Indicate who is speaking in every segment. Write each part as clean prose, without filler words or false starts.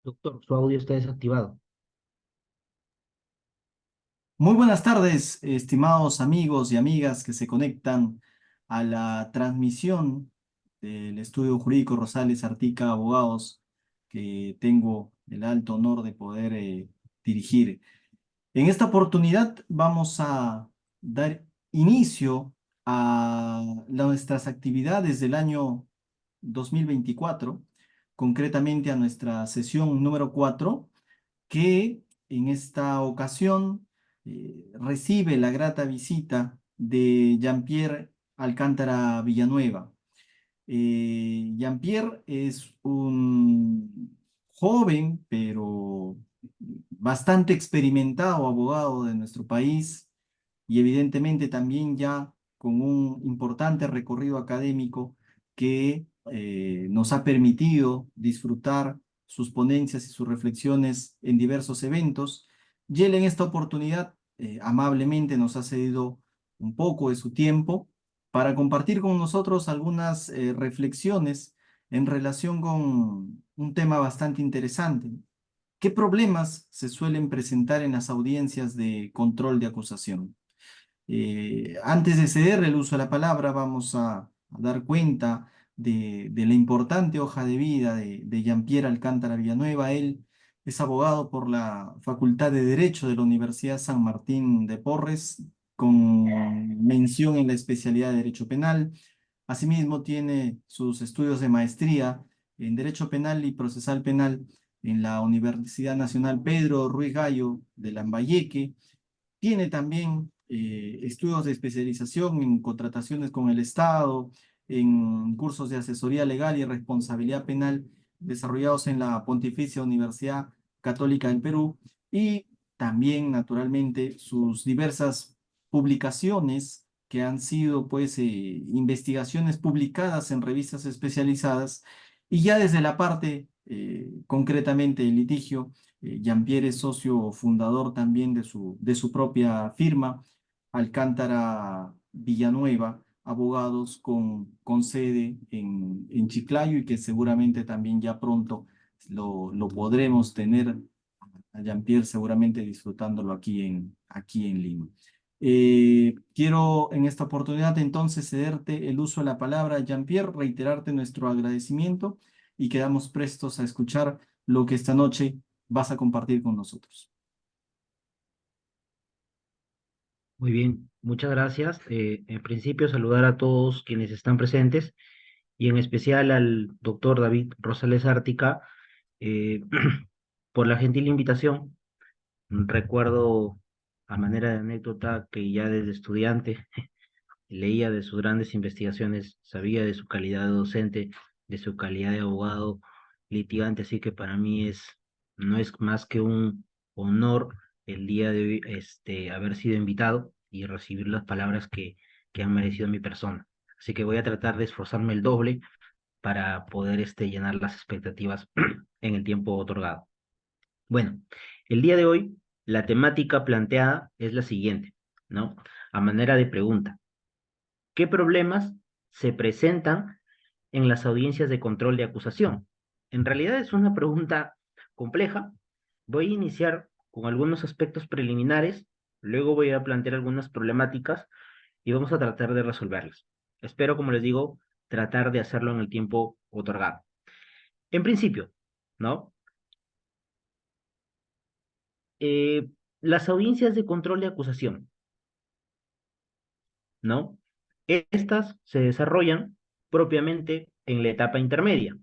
Speaker 1: Doctor, su audio está desactivado.
Speaker 2: Muy buenas tardes, estimados amigos y amigas que se conectan a la transmisión del Estudio Jurídico Rosales Artica Abogados, que tengo el alto honor de poder dirigir. En esta oportunidad vamos a dar inicio a nuestras actividades del año 2024, concretamente a nuestra sesión número 4, que en esta ocasión recibe la grata visita de Jean-Pierre Alcántara Villanueva. Jean-Pierre es un joven, pero bastante experimentado abogado de nuestro país y evidentemente también ya con un importante recorrido académico que nos ha permitido disfrutar sus ponencias y sus reflexiones en diversos eventos. Y él en esta oportunidad amablemente nos ha cedido un poco de su tiempo para compartir con nosotros algunas reflexiones en relación con un tema bastante interesante. ¿Qué problemas se suelen presentar en las audiencias de control de acusación? Antes de ceder el uso de la palabra, vamos a dar cuenta de la importante hoja de vida de Jean-Pierre Alcántara Villanueva. Él es abogado por la Facultad de Derecho de la Universidad San Martín de Porres, con mención en la especialidad de Derecho Penal. Asimismo, tiene sus estudios de maestría en Derecho Penal y Procesal Penal en la Universidad Nacional Pedro Ruiz Gallo de Lambayeque. Tiene también estudios de especialización en contrataciones con el Estado, en cursos de asesoría legal y responsabilidad penal desarrollados en la Pontificia Universidad Católica del Perú, y también, naturalmente, sus diversas publicaciones que han sido, pues, investigaciones publicadas en revistas especializadas. Y ya desde la parte, concretamente, del litigio, Jean-Pierre es socio fundador también de su propia firma, Alcántara Villanueva, abogados con sede en Chiclayo, y que seguramente también ya pronto lo podremos tener a Jean-Pierre seguramente disfrutándolo aquí en Lima. Quiero en esta oportunidad entonces cederte el uso de la palabra, Jean-Pierre, reiterarte nuestro agradecimiento y quedamos prestos a escuchar lo que esta noche vas a compartir con nosotros.
Speaker 1: Muy bien, muchas gracias. En principio, saludar a todos quienes están presentes y en especial al doctor David Rosales Ártica eh, por la gentil invitación. Recuerdo a manera de anécdota que ya desde estudiante leía de sus grandes investigaciones, sabía de su calidad de docente, de su calidad de abogado litigante, así que para mí no es más que un honor el día de hoy haber sido invitado y recibir las palabras que han merecido mi persona. Así que voy a tratar de esforzarme el doble para poder llenar las expectativas en el tiempo otorgado. Bueno, el día de hoy la temática planteada es la siguiente, ¿no? A manera de pregunta. ¿Qué problemas se presentan en las audiencias de control de acusación? En realidad es una pregunta compleja. Voy a iniciar con algunos aspectos preliminares, luego voy a plantear algunas problemáticas y vamos a tratar de resolverlas. Espero, como les digo, tratar de hacerlo en el tiempo otorgado. En principio, ¿no? Eh, las audiencias de control de acusación, ¿no? Estas se desarrollan propiamente en la etapa intermedia.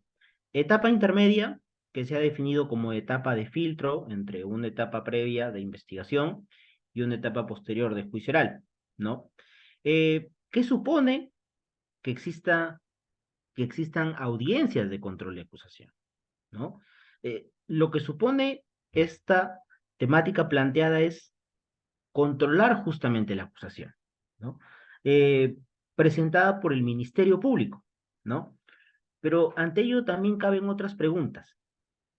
Speaker 1: Etapa intermedia que se ha definido como etapa de filtro entre una etapa previa de investigación y una etapa posterior de juicio oral, ¿no? ¿Qué supone que que existan audiencias de control de acusación, ¿no? Lo que supone esta temática planteada es controlar justamente la acusación, ¿no? Eh, Presentada por el Ministerio Público, ¿no? Pero ante ello también caben otras preguntas.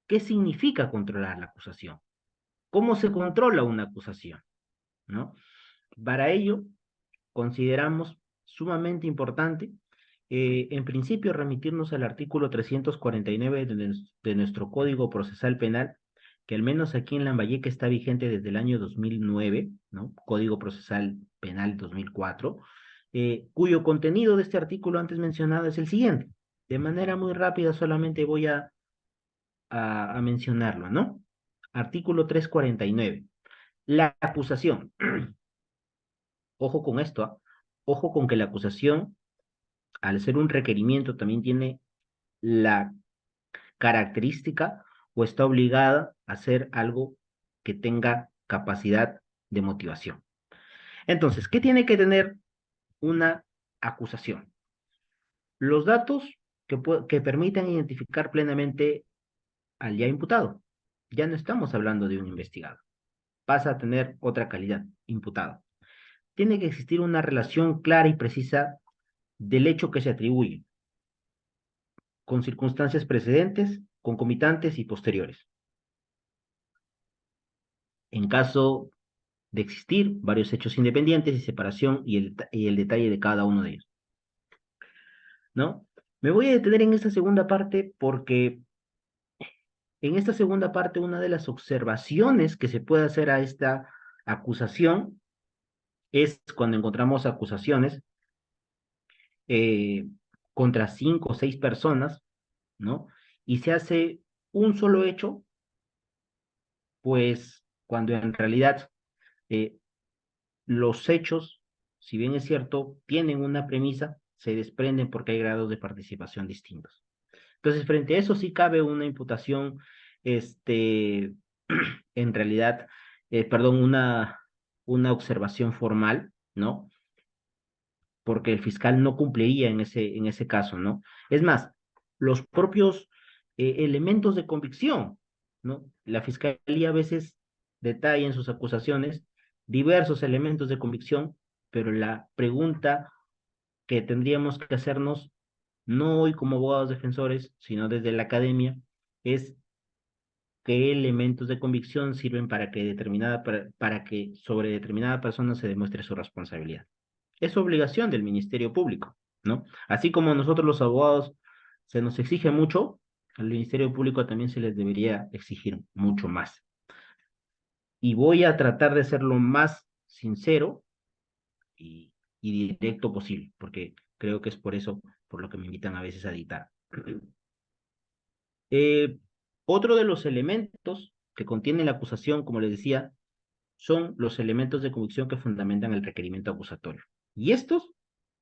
Speaker 1: ¿Qué significa controlar la acusación? ¿Cómo se controla una acusación? ¿No? Para ello, consideramos sumamente importante En principio, remitirnos al artículo 349 de nuestro Código Procesal Penal, que al menos aquí en Lambayeque está vigente desde el año 2009, ¿no? Código Procesal Penal 2004, cuyo contenido de este artículo antes mencionado es el siguiente. De manera muy rápida solamente voy a mencionarlo, ¿no? Artículo 349. La acusación. Ojo con esto, ¿ah? Ojo con que la acusación, al ser un requerimiento, también tiene la característica o está obligada a hacer algo que tenga capacidad de motivación. Entonces, ¿qué tiene que tener una acusación? Los datos que permitan identificar plenamente al ya imputado. Ya no estamos hablando de un investigado. Pasa a tener otra calidad, imputado. Tiene que existir una relación clara y precisa del hecho que se atribuye, con circunstancias precedentes, concomitantes y posteriores. En caso de existir varios hechos independientes y separación y el detalle de cada uno de ellos, ¿no? Me voy a detener en esta segunda parte porque en esta segunda parte una de las observaciones que se puede hacer a esta acusación es cuando encontramos acusaciones eh, contra 5 o 6 personas, ¿no? Y se hace un solo hecho, pues cuando en realidad eh, los hechos, si bien es cierto, tienen una premisa, se desprenden porque hay grados de participación distintos. Entonces, frente a eso sí cabe una imputación, este, en realidad, perdón, una observación formal, ¿no? Porque el fiscal no cumpliría en ese caso, ¿no? Es más, los propios elementos de convicción, ¿no? La fiscalía a veces detalla en sus acusaciones diversos elementos de convicción, pero la pregunta que tendríamos que hacernos, no hoy como abogados defensores, sino desde la academia, es qué elementos de convicción sirven para que sobre determinada persona se demuestre su responsabilidad. Es obligación del Ministerio Público, ¿no? Así como nosotros los abogados se nos exige mucho, al Ministerio Público también se les debería exigir mucho más. Y voy a tratar de ser lo más sincero y directo posible, porque creo que es por eso por lo que me invitan a veces a editar. Eh, Otro de los elementos que contiene la acusación, como les decía, son los elementos de convicción que fundamentan el requerimiento acusatorio. Y estos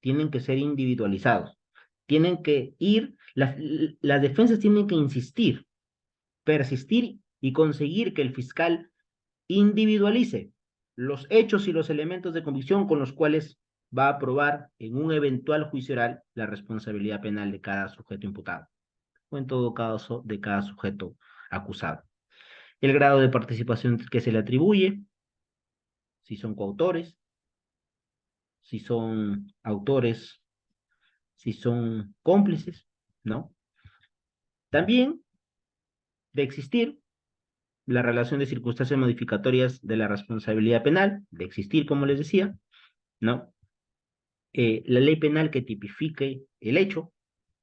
Speaker 1: tienen que ser individualizados. Tienen que ir, las defensas tienen que insistir, persistir y conseguir que el fiscal individualice los hechos y los elementos de convicción con los cuales va a probar en un eventual juicio oral la responsabilidad penal de cada sujeto imputado o en todo caso de cada sujeto acusado. El grado de participación que se le atribuye, si son coautores, si son autores, si son cómplices, ¿no? También de existir la relación de circunstancias modificatorias de la responsabilidad penal, de existir, como les decía, ¿no? La ley penal que tipifique el hecho,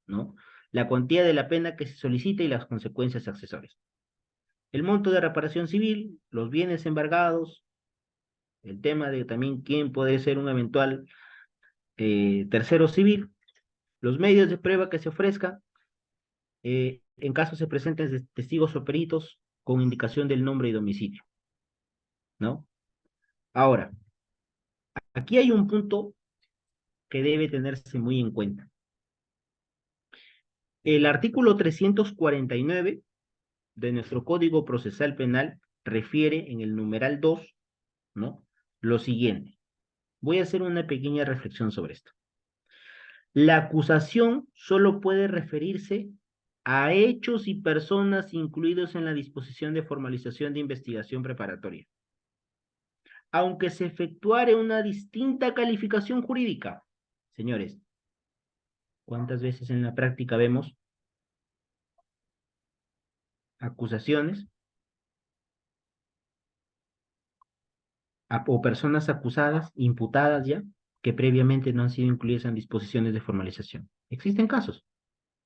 Speaker 1: ¿no? La cuantía de la pena que se solicita y las consecuencias accesorias. El monto de reparación civil, los bienes embargados, el tema de también quién puede ser un eventual tercero civil, los medios de prueba que se ofrezcan, en caso se presenten testigos o peritos con indicación del nombre y domicilio, ¿no? Ahora, aquí hay un punto que debe tenerse muy en cuenta. El artículo 349 de nuestro Código Procesal Penal refiere en el numeral 2, ¿no? Lo siguiente. Voy a hacer una pequeña reflexión sobre esto. La acusación solo puede referirse a hechos y personas incluidos en la disposición de formalización de investigación preparatoria, aunque se efectuare una distinta calificación jurídica. Señores, ¿cuántas veces en la práctica vemos acusaciones o personas acusadas, imputadas ya, que previamente no han sido incluidas en disposiciones de formalización? Existen casos,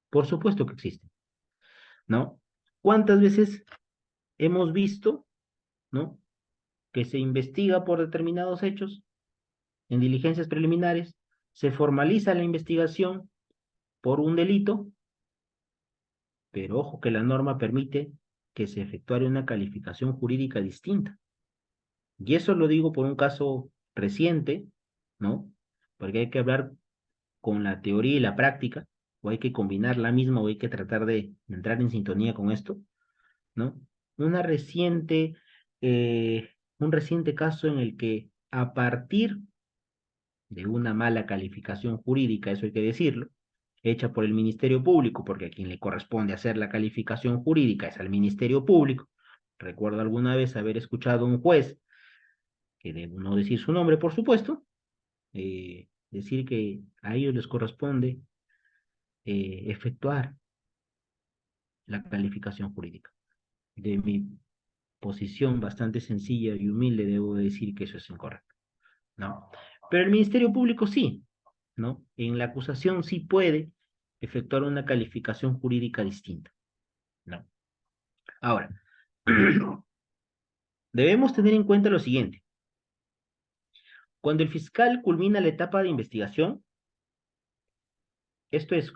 Speaker 1: por supuesto que existen, ¿no? ¿Cuántas veces hemos visto, ¿no? Que se investiga por determinados hechos en diligencias preliminares, se formaliza la investigación por un delito, pero ojo que la norma permite que se efectúe una calificación jurídica distinta. Y eso lo digo por un caso reciente, ¿no? Porque hay que hablar con la teoría y la práctica, o hay que combinar la misma, o hay que tratar de entrar en sintonía con esto, ¿no? Una reciente, un reciente caso en el que a partir de una mala calificación jurídica, eso hay que decirlo, hecha por el Ministerio Público, porque a quien le corresponde hacer la calificación jurídica es al Ministerio Público. Recuerdo alguna vez haber escuchado a un juez, que debo no decir su nombre, por supuesto, decir que a ellos les corresponde efectuar la calificación jurídica. De mi posición bastante sencilla y humilde, debo decir que eso es incorrecto, ¿no? Pero el Ministerio Público sí, ¿no? En la acusación sí puede efectuar una calificación jurídica distinta, ¿no? Ahora, debemos tener en cuenta lo siguiente. Cuando el fiscal culmina la etapa de investigación, esto es,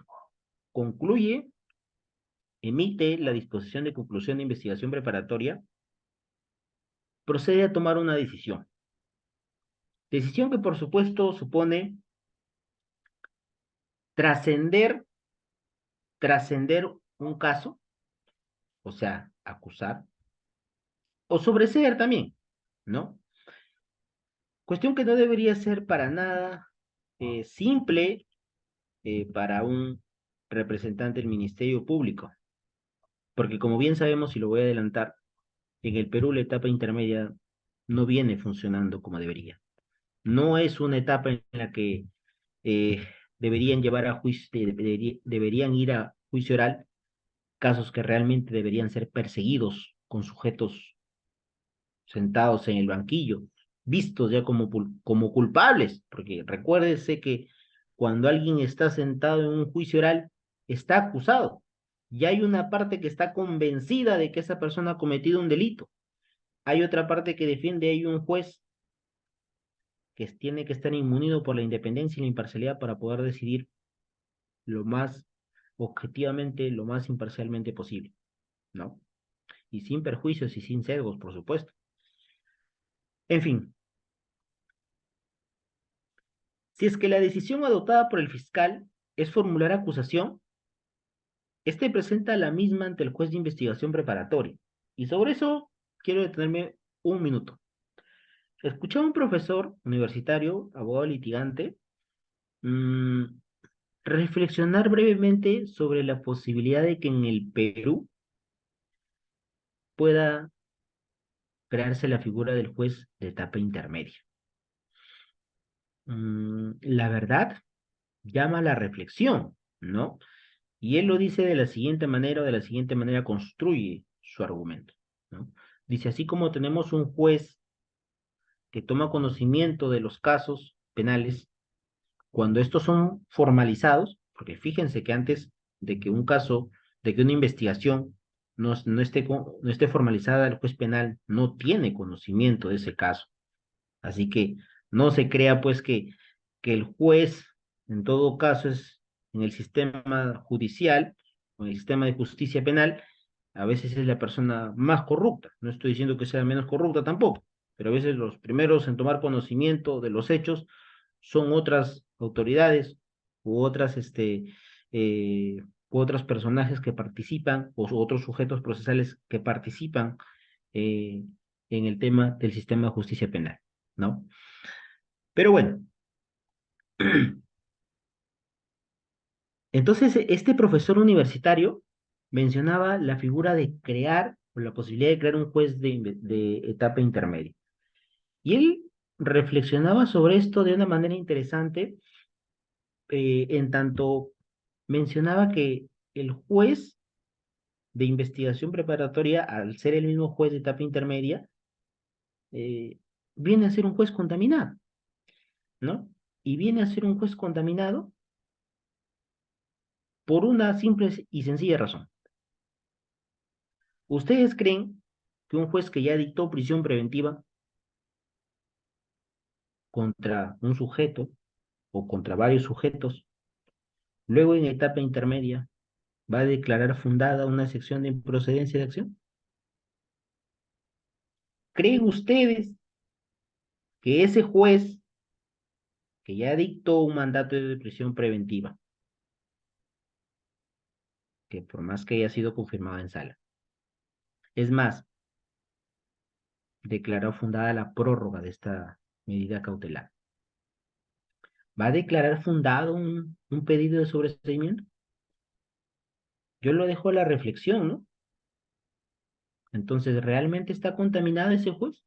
Speaker 1: concluye, emite la disposición de conclusión de investigación preparatoria, procede a tomar una decisión. Decisión que, por supuesto, supone trascender, trascender un caso, o sea, acusar, o sobreseer también, ¿no? Cuestión que no debería ser para nada simple para un representante del Ministerio Público, porque como bien sabemos, y lo voy a adelantar, en el Perú la etapa intermedia no viene funcionando como debería. No es una etapa en la que eh, deberían llevar a juicio, deberían ir a juicio oral casos que realmente deberían ser perseguidos con sujetos sentados en el banquillo, vistos ya como culpables, porque recuérdese que cuando alguien está sentado en un juicio oral, está acusado, y hay una parte que está convencida de que esa persona ha cometido un delito, hay otra parte que defiende, hay un juez que tiene que estar inmunido por la independencia y la imparcialidad para poder decidir lo más objetivamente, lo más imparcialmente posible, ¿no? Y sin perjuicios y sin sesgos, por supuesto. En fin, si es que la decisión adoptada por el fiscal es formular acusación, este presenta la misma ante el juez de investigación preparatoria. Y sobre eso quiero detenerme un minuto. Escuché a un profesor universitario, abogado litigante, mmm, reflexionar brevemente sobre la posibilidad de que en el Perú pueda crearse la figura del juez de etapa intermedia. La verdad llama a la reflexión, ¿no? Y él lo dice de la siguiente manera, o de la siguiente manera construye su argumento, ¿no? Dice, así como tenemos un juez que toma conocimiento de los casos penales, cuando estos son formalizados, porque fíjense que antes de que un caso, de que una investigación no esté formalizada, el juez penal no tiene conocimiento de ese caso. Así que no se crea pues que el juez, en todo caso, es en el sistema judicial, o en el sistema de justicia penal, a veces es la persona más corrupta. No estoy diciendo que sea menos corrupta tampoco, pero a veces los primeros en tomar conocimiento de los hechos son otras autoridades u otras, u otros personajes que participan, o otros sujetos procesales que participan eh, en el tema del sistema de justicia penal, ¿no? Pero bueno, entonces este profesor universitario mencionaba la figura de crear, o la posibilidad de crear un juez de etapa intermedia. Y él reflexionaba sobre esto de una manera interesante, en tanto mencionaba que el juez de investigación preparatoria, al ser el mismo juez de etapa intermedia, eh, viene a ser un juez contaminado, ¿no? Y viene a ser un juez contaminado por una simple y sencilla razón. ¿Ustedes creen que un juez que ya dictó prisión preventiva contra un sujeto o contra varios sujetos, luego en etapa intermedia va a declarar fundada una sección de improcedencia de acción? ¿Creen ustedes que ese juez que ya dictó un mandato de prisión preventiva, que por más que haya sido confirmado en sala, es más, declaró fundada la prórroga de esta medida cautelar, va a declarar fundado un pedido de sobreseimiento? Yo lo dejo a la reflexión, ¿no? Entonces, ¿realmente está contaminado ese juez?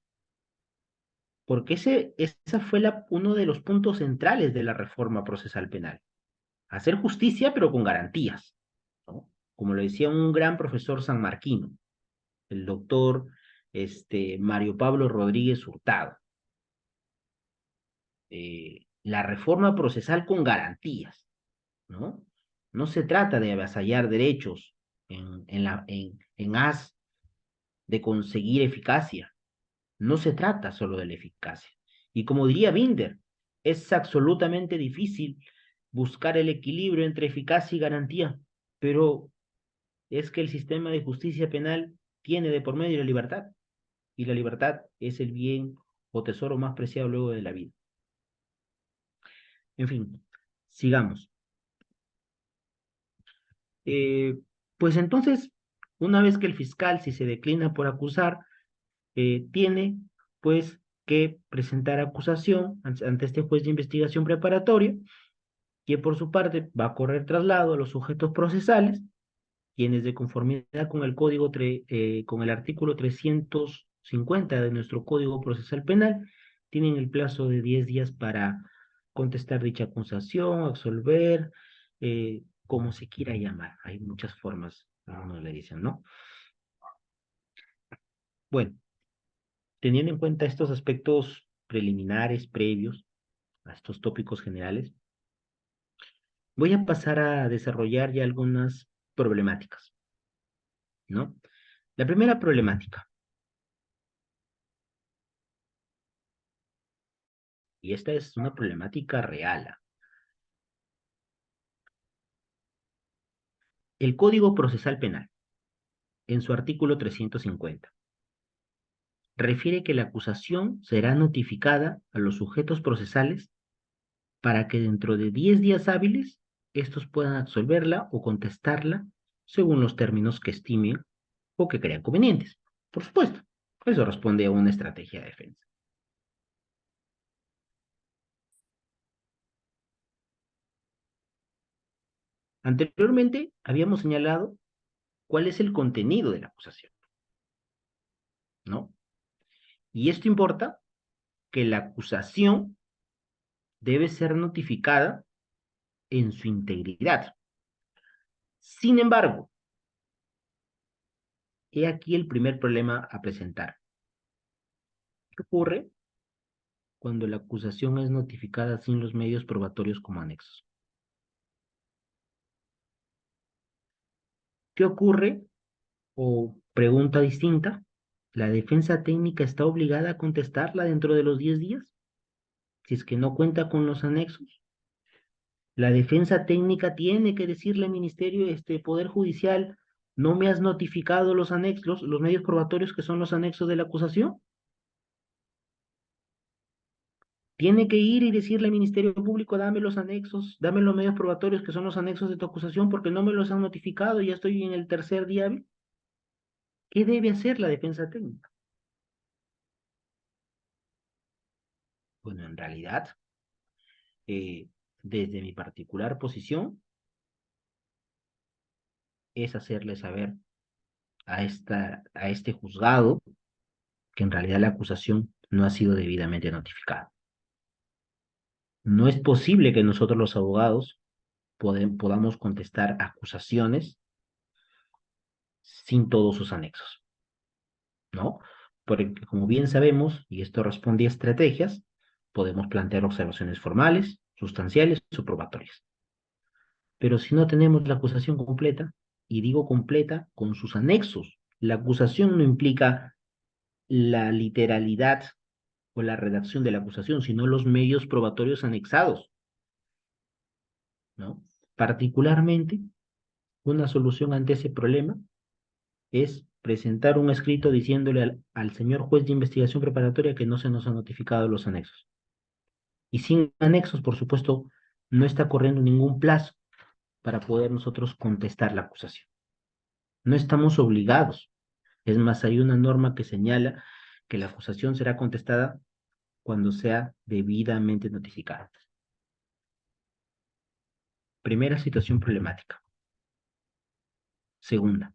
Speaker 1: Porque esa fue uno de los puntos centrales de la reforma procesal penal. Hacer justicia, pero con garantías, ¿no? Como lo decía un gran profesor sanmarquino, el doctor Mario Pablo Rodríguez Hurtado. La reforma procesal con garantías, ¿no? No se trata de avasallar derechos en as de conseguir eficacia. No se trata solo de la eficacia. Y como diría Binder, es absolutamente difícil buscar el equilibrio entre eficacia y garantía, pero es que el sistema de justicia penal tiene de por medio la libertad, y la libertad es el bien o tesoro más preciado luego de la vida. En fin, sigamos. Eh, pues entonces, una vez que el fiscal, si se declina por acusar, tiene pues que presentar acusación ante este juez de investigación preparatoria, que por su parte va a correr traslado a los sujetos procesales, quienes de conformidad con con el artículo 350 de nuestro Código Procesal Penal, tienen el plazo de 10 días para contestar dicha acusación, absolver, como se quiera llamar. Hay muchas formas, algunos le dicen, ¿no? Bueno, teniendo en cuenta estos aspectos preliminares, previos a estos tópicos generales, voy a pasar a desarrollar ya algunas problemáticas, ¿no? La primera problemática, y esta es una problemática real. El Código Procesal Penal, en su artículo 350, refiere que la acusación será notificada a los sujetos procesales para que dentro de 10 días hábiles estos puedan absolverla o contestarla según los términos que estimen o que crean convenientes. Por supuesto, eso responde a una estrategia de defensa. Anteriormente habíamos señalado cuál es el contenido de la acusación, ¿no? Y esto importa que la acusación debe ser notificada en su integridad. Sin embargo, he aquí el primer problema a presentar. ¿Qué ocurre cuando la acusación es notificada sin los medios probatorios como anexos? ¿Qué ocurre? O pregunta distinta, ¿la defensa técnica está obligada a contestarla dentro de los 10 días? Si es que no cuenta con los anexos. La defensa técnica tiene que decirle al ministerio, Poder Judicial, no me has notificado los anexos, los medios probatorios que son los anexos de la acusación. Tiene que ir y decirle al Ministerio Público, dame los anexos, dame los medios probatorios que son los anexos de tu acusación porque no me los han notificado y ya estoy en el tercer día hábil. ¿Qué debe hacer la defensa técnica? Bueno, en realidad, eh, desde mi particular posición, es hacerle saber a este juzgado que en realidad la acusación no ha sido debidamente notificada. No es posible que nosotros los abogados podamos contestar acusaciones sin todos sus anexos, ¿no? Porque como bien sabemos, y esto responde a estrategias, podemos plantear observaciones formales, sustanciales o probatorias. Pero si no tenemos la acusación completa, y digo completa con sus anexos, la acusación no implica la literalidad o la redacción de la acusación, sino los medios probatorios anexados, ¿no? Particularmente, una solución ante ese problema es presentar un escrito diciéndole al señor juez de investigación preparatoria que no se nos han notificado los anexos. Y sin anexos, por supuesto, no está corriendo ningún plazo para poder nosotros contestar la acusación. No estamos obligados. Es más, hay una norma que señala que la acusación será contestada cuando sea debidamente notificada. Primera situación problemática. Segunda,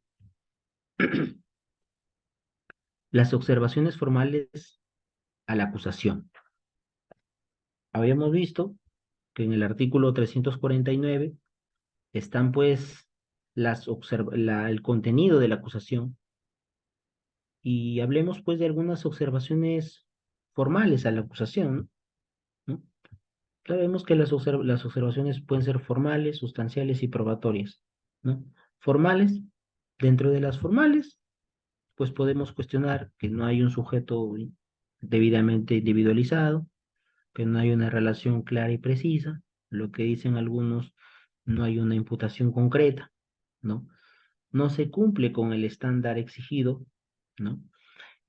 Speaker 1: las observaciones formales a la acusación. Habíamos visto que en el artículo 349 están pues el contenido de la acusación y hablemos pues de algunas observaciones formales a la acusación, ¿no? Sabemos que las observaciones pueden ser formales, sustanciales y probatorias, ¿no? Formales, dentro de las formales, pues podemos cuestionar que no hay un sujeto debidamente individualizado, que no hay una relación clara y precisa, lo que dicen algunos, no hay una imputación concreta, ¿no? No se cumple con el estándar exigido, ¿no?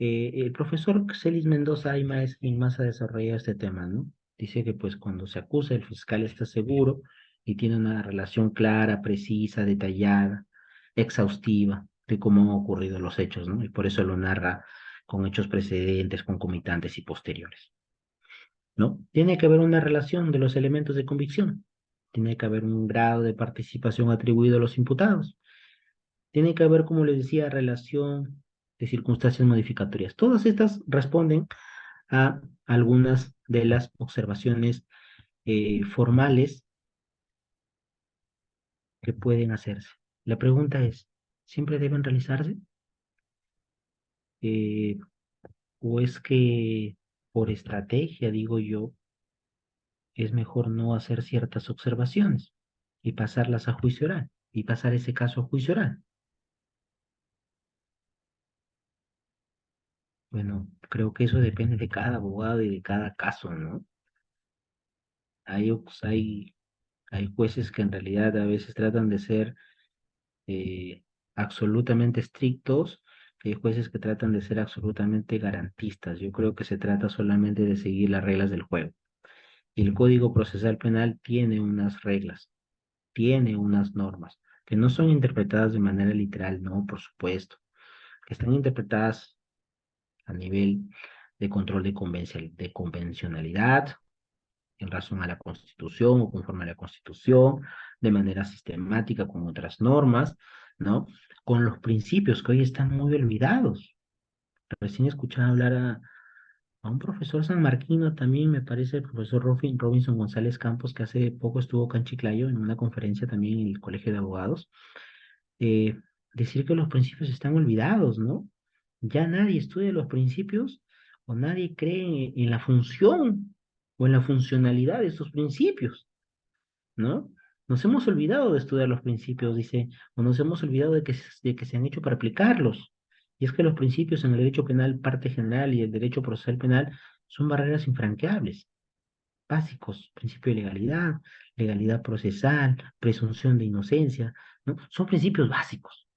Speaker 1: El profesor Celis Mendoza Ayma es quien más ha desarrollado este tema, ¿no? Dice que pues cuando se acusa el fiscal está seguro y tiene una relación clara, precisa, detallada, exhaustiva de cómo han ocurrido los hechos, ¿no? Y por eso lo narra con hechos precedentes, concomitantes y posteriores, ¿no? Tiene que haber una relación de los elementos de convicción, tiene que haber un grado de participación atribuido a los imputados, tiene que haber, como les decía, relación de circunstancias modificatorias. Todas estas responden a algunas de las observaciones formales que pueden hacerse. La pregunta es, ¿siempre deben realizarse? Eh, ¿O es que por estrategia, digo yo, es mejor no hacer ciertas observaciones y pasarlas a juicio oral y pasar ese caso a juicio oral? Bueno, creo que eso depende de cada abogado y de cada caso, ¿no? Hay, ox- hay Hay jueces que en realidad a veces tratan de ser absolutamente estrictos, hay jueces que tratan de ser absolutamente garantistas. Yo creo que se trata solamente de seguir las reglas del juego. Y el Código Procesal Penal tiene unas reglas, tiene unas normas, que no son interpretadas de manera literal, no, por supuesto, que están interpretadas a nivel de control de convencionalidad, en razón a la Constitución o conforme a la Constitución, de manera sistemática con otras normas, ¿no? Con los principios que hoy están muy olvidados. Recién escuchaba hablar a un profesor sanmarquino también, me parece, el profesor Robinson González Campos, que hace poco estuvo acá en Chiclayo en una conferencia también en el Colegio de Abogados, eh, decir que los principios están olvidados, ¿no? Ya nadie estudia los principios o nadie cree en la función o en la funcionalidad de estos principios, ¿no? Nos hemos olvidado de estudiar los principios, dice, o nos hemos olvidado de que se han hecho para aplicarlos. Y es que los principios en el derecho penal, parte general y el derecho procesal penal son barreras infranqueables, básicos, principio de legalidad, legalidad procesal, presunción de inocencia, ¿no? Son principios básicos,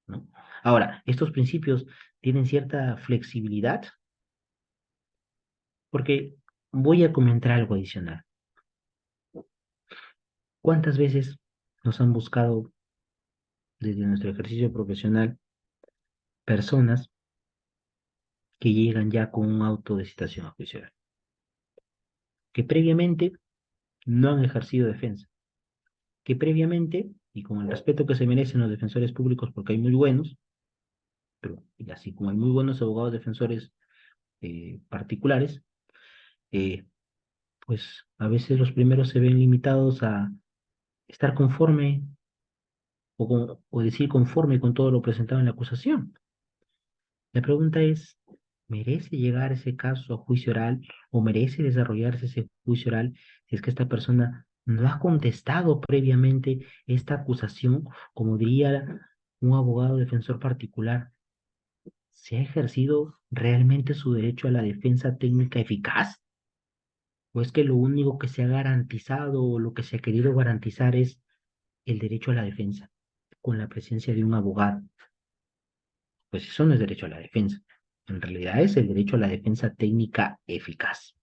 Speaker 1: ¿no? Ahora, estos principios tienen cierta flexibilidad, porque voy a comentar algo adicional. ¿Cuántas veces nos han buscado desde nuestro ejercicio profesional personas que llegan ya con un auto de citación a juicio oral, que previamente no han ejercido defensa, que previamente, y con el respeto que se merecen los defensores públicos, porque hay muy buenos, pero y así como hay muy buenos abogados defensores particulares, eh, pues a veces los primeros se ven limitados a estar conforme o decir conforme con todo lo presentado en la acusación. La pregunta es, ¿merece llegar ese caso a juicio oral o merece desarrollarse ese juicio oral si es que esta persona no ha contestado previamente esta acusación, como diría un abogado defensor particular. ¿Se ha ejercido realmente su derecho a la defensa técnica eficaz? ¿O es que lo único que se ha garantizado o lo que se ha querido garantizar es el derecho a la defensa con la presencia de un abogado? Pues eso no es derecho a la defensa. En realidad es el derecho a la defensa técnica eficaz,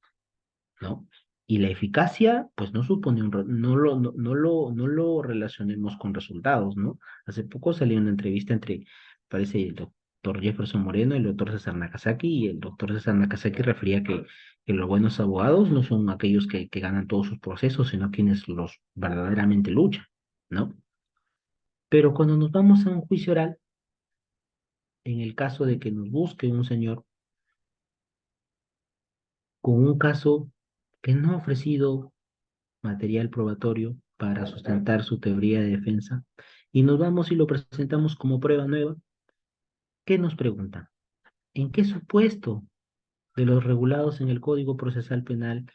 Speaker 1: ¿no? Y la eficacia, pues no supone no lo relacionemos con resultados, ¿no? Hace poco salió una entrevista entre, parece, el doctor Jefferson Moreno y el doctor César Nakazaki, y el doctor César Nakazaki refería que los buenos abogados no son aquellos que ganan todos sus procesos, sino quienes los verdaderamente luchan, ¿no? Pero cuando nos vamos a un juicio oral, en el caso de que nos busque un señor con un caso que no ha ofrecido material probatorio para sustentar su teoría de defensa, y nos vamos y lo presentamos como prueba nueva, ¿qué nos preguntan? ¿En qué supuesto de los regulados en el Código Procesal Penal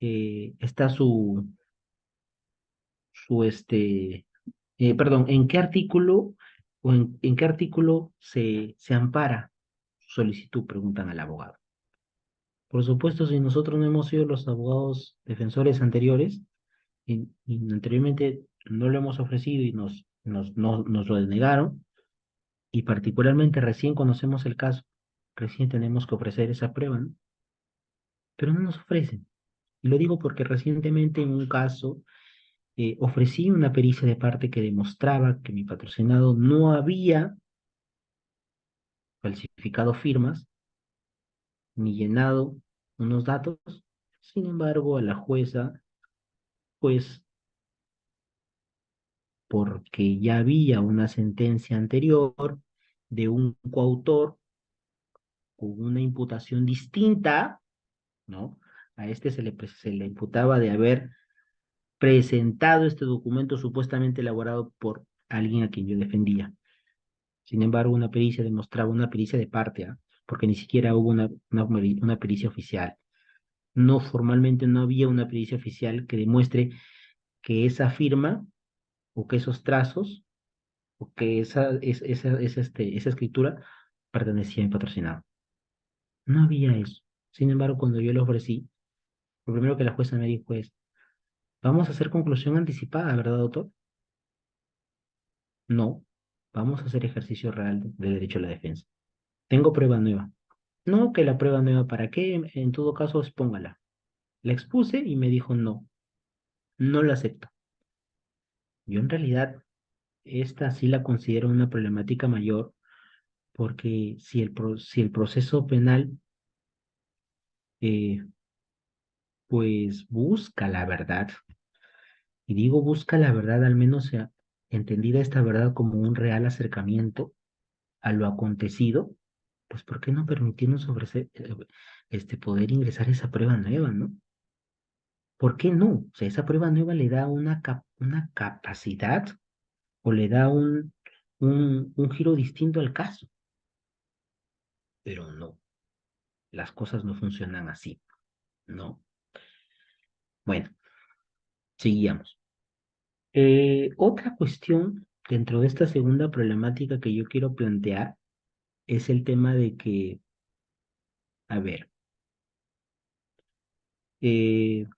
Speaker 1: está perdón, ¿en qué artículo o en qué artículo se ampara su solicitud? Preguntan al abogado. Por supuesto, si nosotros no hemos sido los abogados defensores anteriores, y anteriormente no lo hemos ofrecido y nos lo denegaron, y particularmente recién conocemos el caso, recién tenemos que ofrecer esa prueba, ¿no? Pero no nos ofrecen. Y lo digo porque recientemente en un caso ofrecí una pericia de parte que demostraba que mi patrocinado no había falsificado firmas ni llenado unos datos. Sin embargo, a la jueza, pues porque ya había una sentencia anterior de un coautor con una imputación distinta, ¿no? A este se le imputaba de haber presentado este documento supuestamente elaborado por alguien a quien yo defendía. Sin embargo, una pericia demostraba una pericia de parte, ¿ah? Porque ni siquiera hubo una pericia oficial. No, formalmente no había una pericia oficial que demuestre que esa firma o que esos trazos o que esa escritura pertenecía a mi patrocinado. No había eso. Sin embargo, cuando yo lo ofrecí, lo primero que la jueza me dijo es, vamos a hacer conclusión anticipada, ¿verdad, doctor? No, vamos a hacer ejercicio real de derecho a la defensa. Tengo prueba nueva. No, que la prueba nueva, ¿para qué? En todo caso, expóngala. La expuse y me dijo, no, no la acepto. Yo en realidad esta sí la considero una problemática mayor, porque si el proceso penal eh, pues busca la verdad, y digo busca la verdad, al menos sea entendida esta verdad como un real acercamiento a lo acontecido, pues ¿por qué no permitirnos ofrecer, poder ingresar esa prueba nueva, ¿no? ¿Por qué no? O sea, esa prueba nueva le da una capacidad o le da un giro distinto al caso, pero no, las cosas no funcionan así, ¿no? Bueno, seguíamos. Otra cuestión dentro de esta segunda problemática que yo quiero plantear es el tema de que, a ver, ¿qué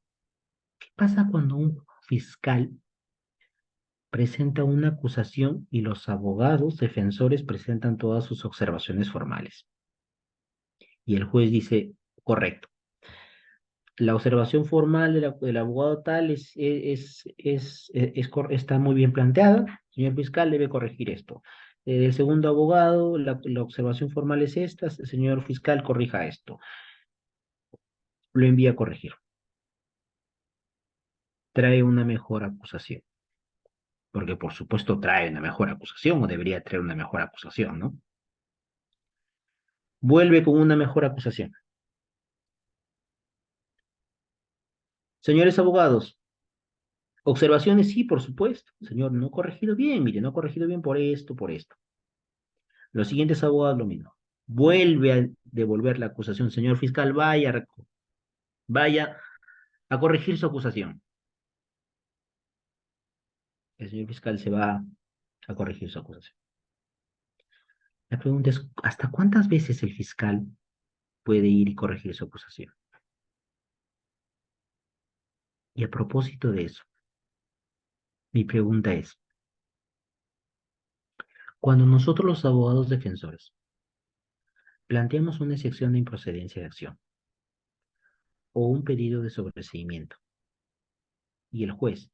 Speaker 1: pasa cuando un fiscal presenta una acusación y los abogados defensores presentan todas sus observaciones formales? Y el juez dice, correcto, la observación formal del abogado tal está muy bien planteada, señor fiscal, debe corregir esto. El segundo abogado, la observación formal es esta, señor fiscal, corrija esto. Lo envía a corregir. Trae una mejor acusación, porque por supuesto trae una mejor acusación o debería traer una mejor acusación, ¿no? Vuelve con una mejor acusación. Señores abogados, observaciones sí, por supuesto. Señor, no ha corregido bien, mire, no ha corregido bien por esto, por esto. Los siguientes abogados lo mismo. Vuelve a devolver la acusación. Señor fiscal, vaya a corregir su acusación. el señor fiscal se va a corregir su acusación. La pregunta es, ¿hasta cuántas veces el fiscal puede ir y corregir su acusación? Y a propósito de eso, mi pregunta es, cuando nosotros los abogados defensores planteamos una excepción de improcedencia de acción o un pedido de sobreseimiento y el juez,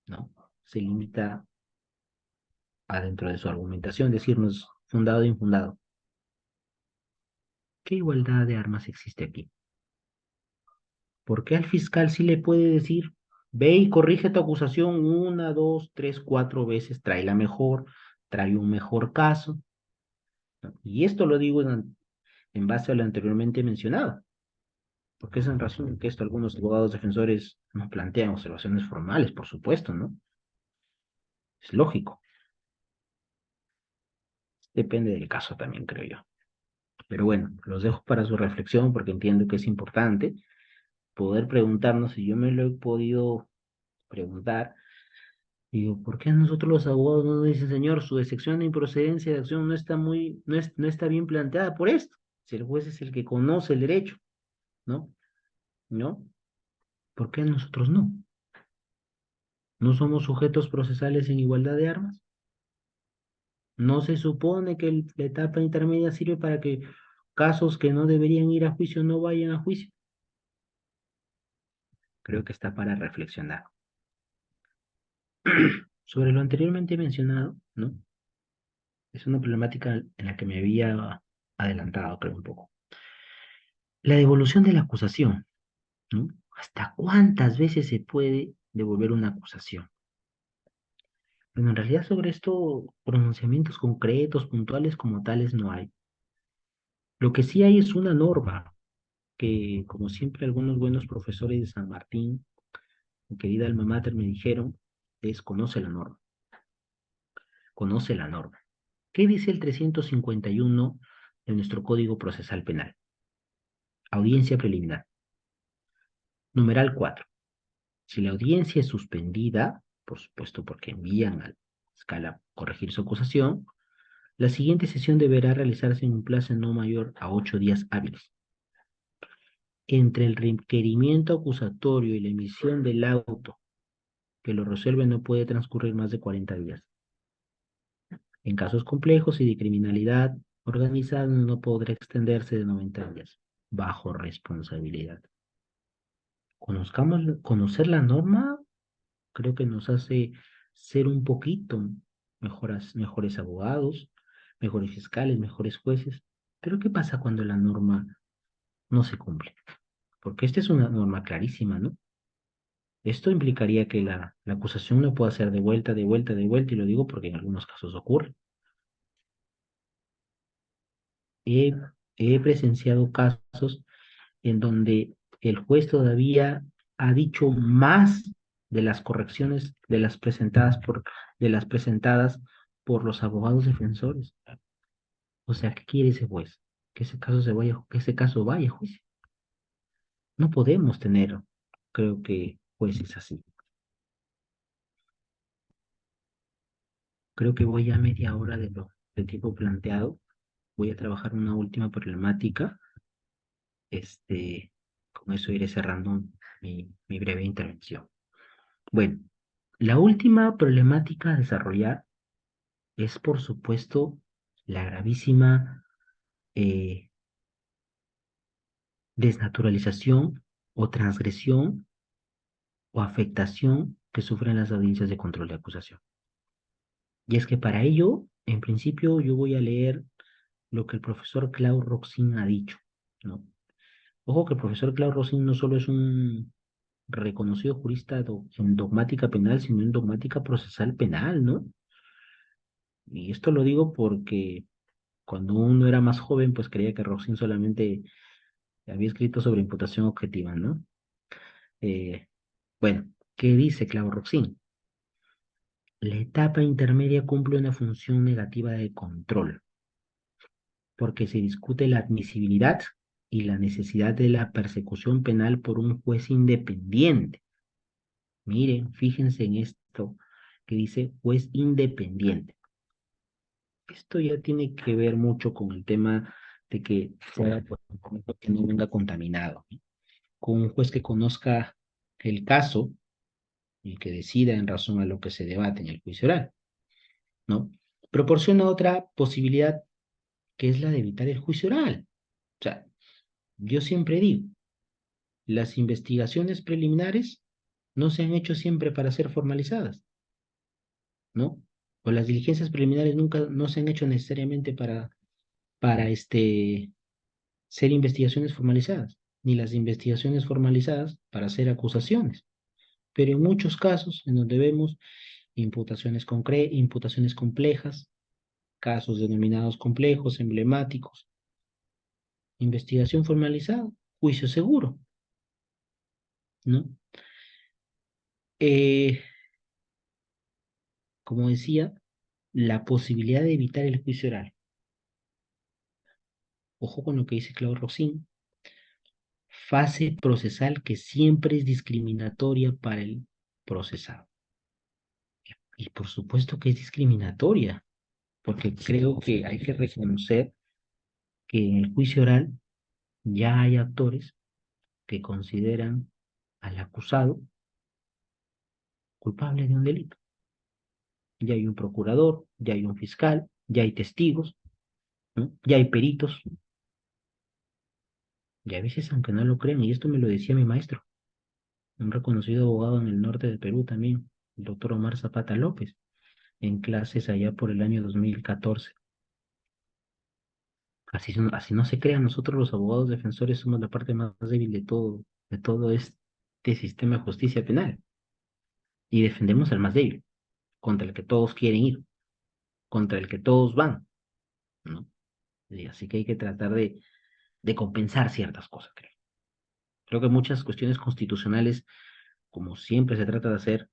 Speaker 1: ¿no? Se limita a dentro de su argumentación decirnos fundado e infundado. ¿Qué igualdad de armas existe aquí? ¿Por qué al fiscal sí le puede decir, ve y corrige tu acusación una, dos, tres, cuatro veces, trae la mejor, trae un mejor caso? ¿No? Y esto lo digo en base a lo anteriormente mencionado, porque es en razón que esto algunos abogados defensores no plantean observaciones formales, por supuesto, ¿no? Es lógico, depende del caso también, creo yo. Pero bueno, los dejo para su reflexión porque entiendo que es importante poder preguntarnos si yo me lo he podido preguntar. Digo, ¿por qué nosotros los abogados no nos dicen, señor, su excepción de improcedencia de acción no está bien planteada por esto? Si el juez es el que conoce el derecho, ¿no? ¿No? ¿Por qué nosotros no? ¿No somos sujetos procesales en igualdad de armas? ¿No se supone que la etapa intermedia sirve para que casos que no deberían ir a juicio no vayan a juicio? Creo que está para reflexionar. Sobre lo anteriormente mencionado, ¿no? Es una problemática en la que me había adelantado, creo, un poco. La devolución de la acusación, ¿no? ¿Hasta cuántas veces se puede devolver una acusación? Bueno, en realidad sobre esto, pronunciamientos concretos, puntuales como tales, no hay. Lo que sí hay es una norma que, como siempre, algunos buenos profesores de San Martín, mi querida alma mater, me dijeron, es conoce la norma, conoce la norma. ¿Qué dice el 351 de nuestro Código Procesal Penal? Audiencia preliminar. Numeral 4. Si la audiencia es suspendida, por supuesto porque envían al fiscal a corregir su acusación, la siguiente sesión deberá realizarse en un plazo no mayor a 8 días hábiles. Entre el requerimiento acusatorio y la emisión del auto que lo resuelve no puede transcurrir más de 40 días. En casos complejos y de criminalidad organizada no podrá extenderse de 90 días, bajo responsabilidad. Conocer la norma creo que nos hace ser un poquito mejores abogados, mejores fiscales, mejores jueces. Pero ¿qué pasa cuando la norma no se cumple? Porque esta es una norma clarísima, ¿no? Esto implicaría que la acusación no pueda ser de vuelta, de vuelta, de vuelta, y lo digo porque en algunos casos ocurre. He, he presenciado casos en donde el juez todavía ha dicho más de las correcciones de las presentadas por los abogados defensores. O sea, ¿qué quiere ese juez? Que ese caso vaya a juicio. No podemos tener, creo que, jueces así. Creo que voy a media hora del tiempo planteado. Voy a trabajar una última problemática. Este, con eso iré cerrando mi breve intervención. Bueno, la última problemática a desarrollar es, por supuesto, la gravísima eh, desnaturalización o transgresión o afectación que sufren las audiencias de control de acusación. Y es que para ello, en principio, yo voy a leer lo que el profesor Claude Roxin ha dicho, ¿no? Ojo que el profesor Claude Roxin no solo es un reconocido jurista en dogmática penal, sino en dogmática procesal penal, ¿no? Y esto lo digo porque cuando uno era más joven, pues creía que Roxin solamente había escrito sobre imputación objetiva, ¿no? Eh, bueno, ¿qué dice Claude Roxin? La etapa intermedia cumple una función negativa de control, porque se discute la admisibilidad y la necesidad de la persecución penal por un juez independiente. Miren, fíjense en esto, que dice juez independiente. Esto ya tiene que ver mucho con el tema de que sea pues, un documento que no venga contaminado, ¿no? Con un juez que conozca el caso y que decida en razón a lo que se debate en el juicio oral, ¿no? Proporciona otra posibilidad que es la de evitar el juicio oral. O sea, yo siempre digo, las investigaciones preliminares no se han hecho siempre para ser formalizadas, ¿no? O las diligencias preliminares nunca no se han hecho necesariamente para ser investigaciones formalizadas, ni las investigaciones formalizadas para hacer acusaciones. Pero en muchos casos en donde vemos imputaciones complejas, casos denominados complejos, emblemáticos, investigación formalizada, juicio seguro, ¿no? Eh, como decía, la posibilidad de evitar el juicio oral. Ojo con lo que dice Claude Rosin, fase procesal que siempre es discriminatoria para el procesado. Y por supuesto que es discriminatoria, porque creo que hay que reconocer que en el juicio oral ya hay actores que consideran al acusado culpable de un delito. Ya hay un procurador, ya hay un fiscal, ya hay testigos, ¿no? Ya hay peritos, y a veces aunque no lo crean, y esto me lo decía mi maestro, un reconocido abogado en el norte de Perú también, el doctor Omar Zapata López, en clases allá por el año 2014. Así no se crean, nosotros los abogados defensores somos la parte más débil de todo este sistema de justicia penal, y defendemos al más débil, contra el que todos quieren ir, contra el que todos van, ¿no? Y así que hay que tratar de compensar ciertas cosas, creo. Creo que muchas cuestiones constitucionales, como siempre se trata de hacer,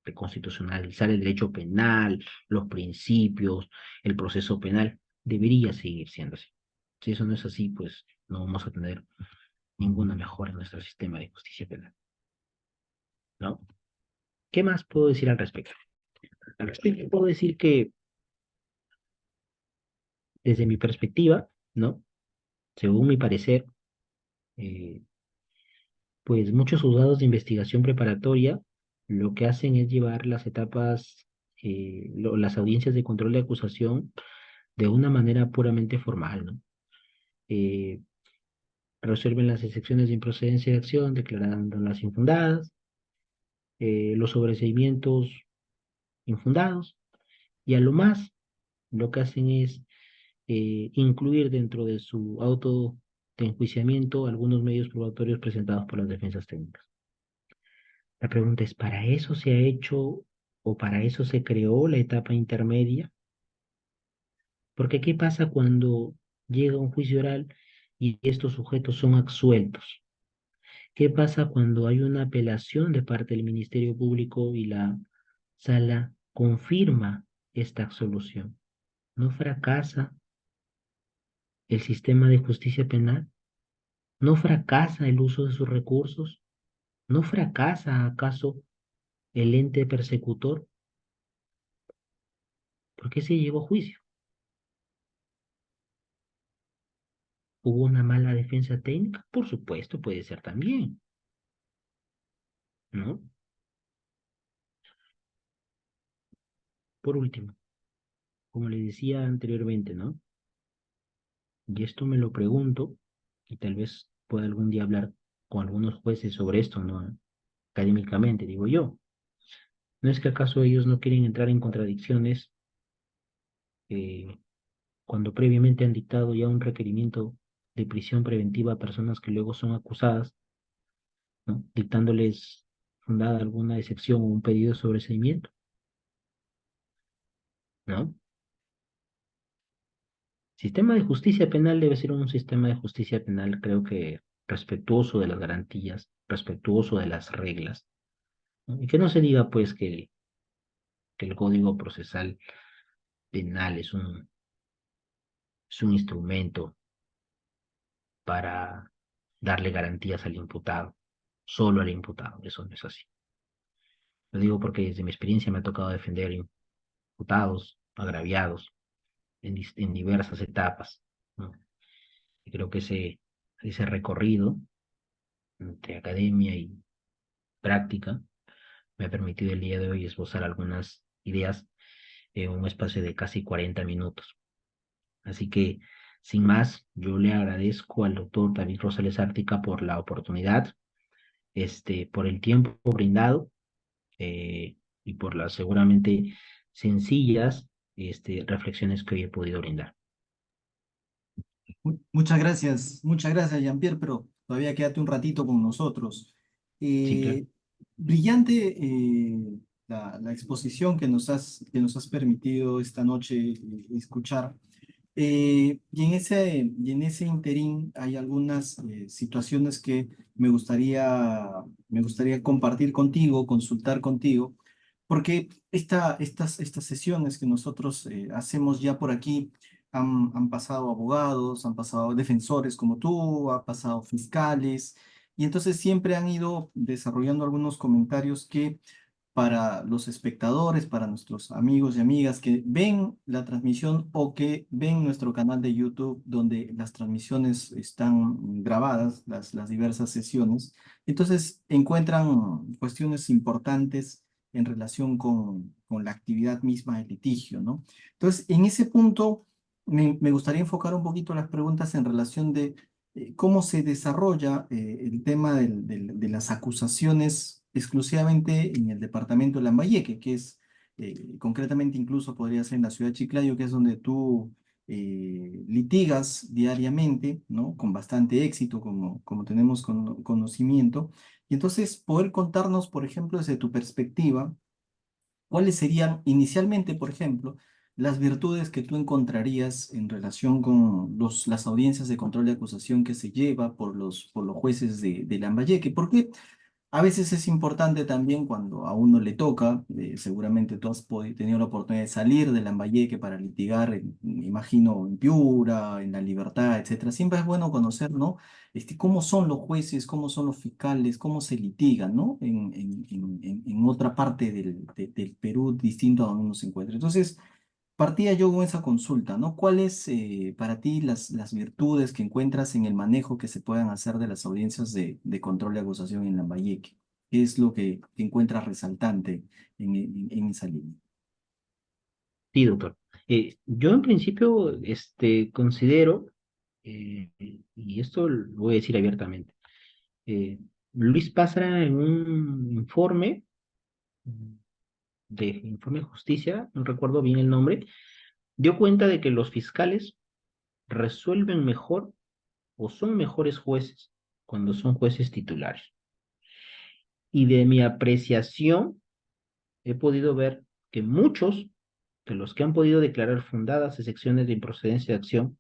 Speaker 1: de constitucionalizar el derecho penal, los principios, el proceso penal, debería seguir siendo así. Si eso no es así, pues no vamos a tener ninguna mejora en nuestro sistema de justicia penal, ¿no? ¿Qué más puedo decir al respecto? Al respecto puedo decir que desde mi perspectiva, ¿no? Según mi parecer, eh, pues muchos juzgados de investigación preparatoria lo que hacen es llevar las etapas, las audiencias de control de acusación de una manera puramente formal, ¿no? Eh, Resuelven las excepciones de improcedencia de acción, declarándolas infundadas, los sobreseimientos infundados, y a lo más lo que hacen es incluir dentro de su auto de enjuiciamiento algunos medios probatorios presentados por las defensas técnicas. La pregunta es, ¿para eso se ha hecho o para eso se creó la etapa intermedia? Porque ¿qué pasa cuando llega un juicio oral y estos sujetos son absueltos? ¿Qué pasa cuando hay una apelación de parte del Ministerio Público y la sala confirma esta absolución? ¿No fracasa el sistema de justicia penal? ¿No fracasa el uso de sus recursos? ¿No fracasa acaso el ente persecutor? ¿Por qué se llegó a juicio? ¿Hubo una mala defensa técnica? Por supuesto, puede ser también, ¿no? Por último, como le decía anteriormente, ¿no? Y esto me lo pregunto, y tal vez pueda algún día hablar con algunos jueces sobre esto, ¿no? Académicamente, digo yo. ¿No es que acaso ellos no quieren entrar en contradicciones eh, cuando previamente han dictado ya un requerimiento de prisión preventiva a personas que luego son acusadas, ¿no? Dictándoles fundada alguna excepción o un pedido de sobreseimiento, ¿no? Sistema de justicia penal debe ser un sistema de justicia penal, creo que respetuoso de las garantías, respetuoso de las reglas, ¿no? Y que no se diga pues que el Código Procesal Penal es un instrumento para darle garantías al imputado, solo al imputado, eso no es así. Lo digo porque desde mi experiencia me ha tocado defender imputados, agraviados, en diversas etapas, ¿no? Y creo que ese recorrido entre academia y práctica me ha permitido el día de hoy esbozar algunas ideas en un espacio de casi 40 minutos. Así que, sin más, yo le agradezco al doctor David Rosales Ártica por la oportunidad, por el tiempo brindado, y por las seguramente sencillas, reflexiones que hoy he podido brindar.
Speaker 2: Muchas gracias, Jean-Pierre, pero todavía quédate un ratito con nosotros.
Speaker 1: Sí, claro.
Speaker 2: Eh, Brillante la exposición que nos has permitido esta noche escuchar. Y en ese interín hay algunas situaciones que me gustaría compartir contigo, consultar contigo, porque estas sesiones que nosotros hacemos ya por aquí han pasado abogados, han pasado defensores como tú, han pasado fiscales, y entonces siempre han ido desarrollando algunos comentarios que para los espectadores, para nuestros amigos y amigas que ven la transmisión o que ven nuestro canal de YouTube donde las transmisiones están grabadas, las diversas sesiones. Entonces encuentran cuestiones importantes en relación con la actividad misma del litigio, ¿no? Entonces, en ese punto me gustaría enfocar un poquito las preguntas en relación de cómo se desarrolla el tema de las acusaciones exclusivamente en el departamento de Lambayeque, que es concretamente incluso podría ser en la ciudad de Chiclayo, que es donde tú litigas diariamente, ¿no? Con bastante éxito, como tenemos conocimiento. Y entonces poder contarnos, por ejemplo, desde tu perspectiva, ¿cuáles serían inicialmente, por ejemplo, las virtudes que tú encontrarías en relación con las audiencias de control de acusación que se lleva por los jueces de Lambayeque? Porque a veces es importante también cuando a uno le toca, seguramente tú has tenido la oportunidad de salir de Lambayeque para litigar, me imagino, en Piura, en La Libertad, etcétera. Siempre es bueno conocer, ¿no? Cómo son los jueces, cómo son los fiscales, cómo se litigan, ¿no? En otra parte del Perú distinto a donde uno se encuentra. Entonces, partía yo con esa consulta, ¿no? ¿Cuáles para ti las virtudes que encuentras en el manejo que se puedan hacer de las audiencias de control de acusación en Lambayeque? ¿Qué es lo que encuentras resaltante en esa línea?
Speaker 1: Sí, doctor. Yo en principio considero, y esto lo voy a decir abiertamente, eh, Luis Pázara en un informe de informe de justicia, no recuerdo bien el nombre, dio cuenta de que los fiscales resuelven mejor o son mejores jueces cuando son jueces titulares. Y de mi apreciación he podido ver que muchos de los que han podido declarar fundadas excepciones de improcedencia de acción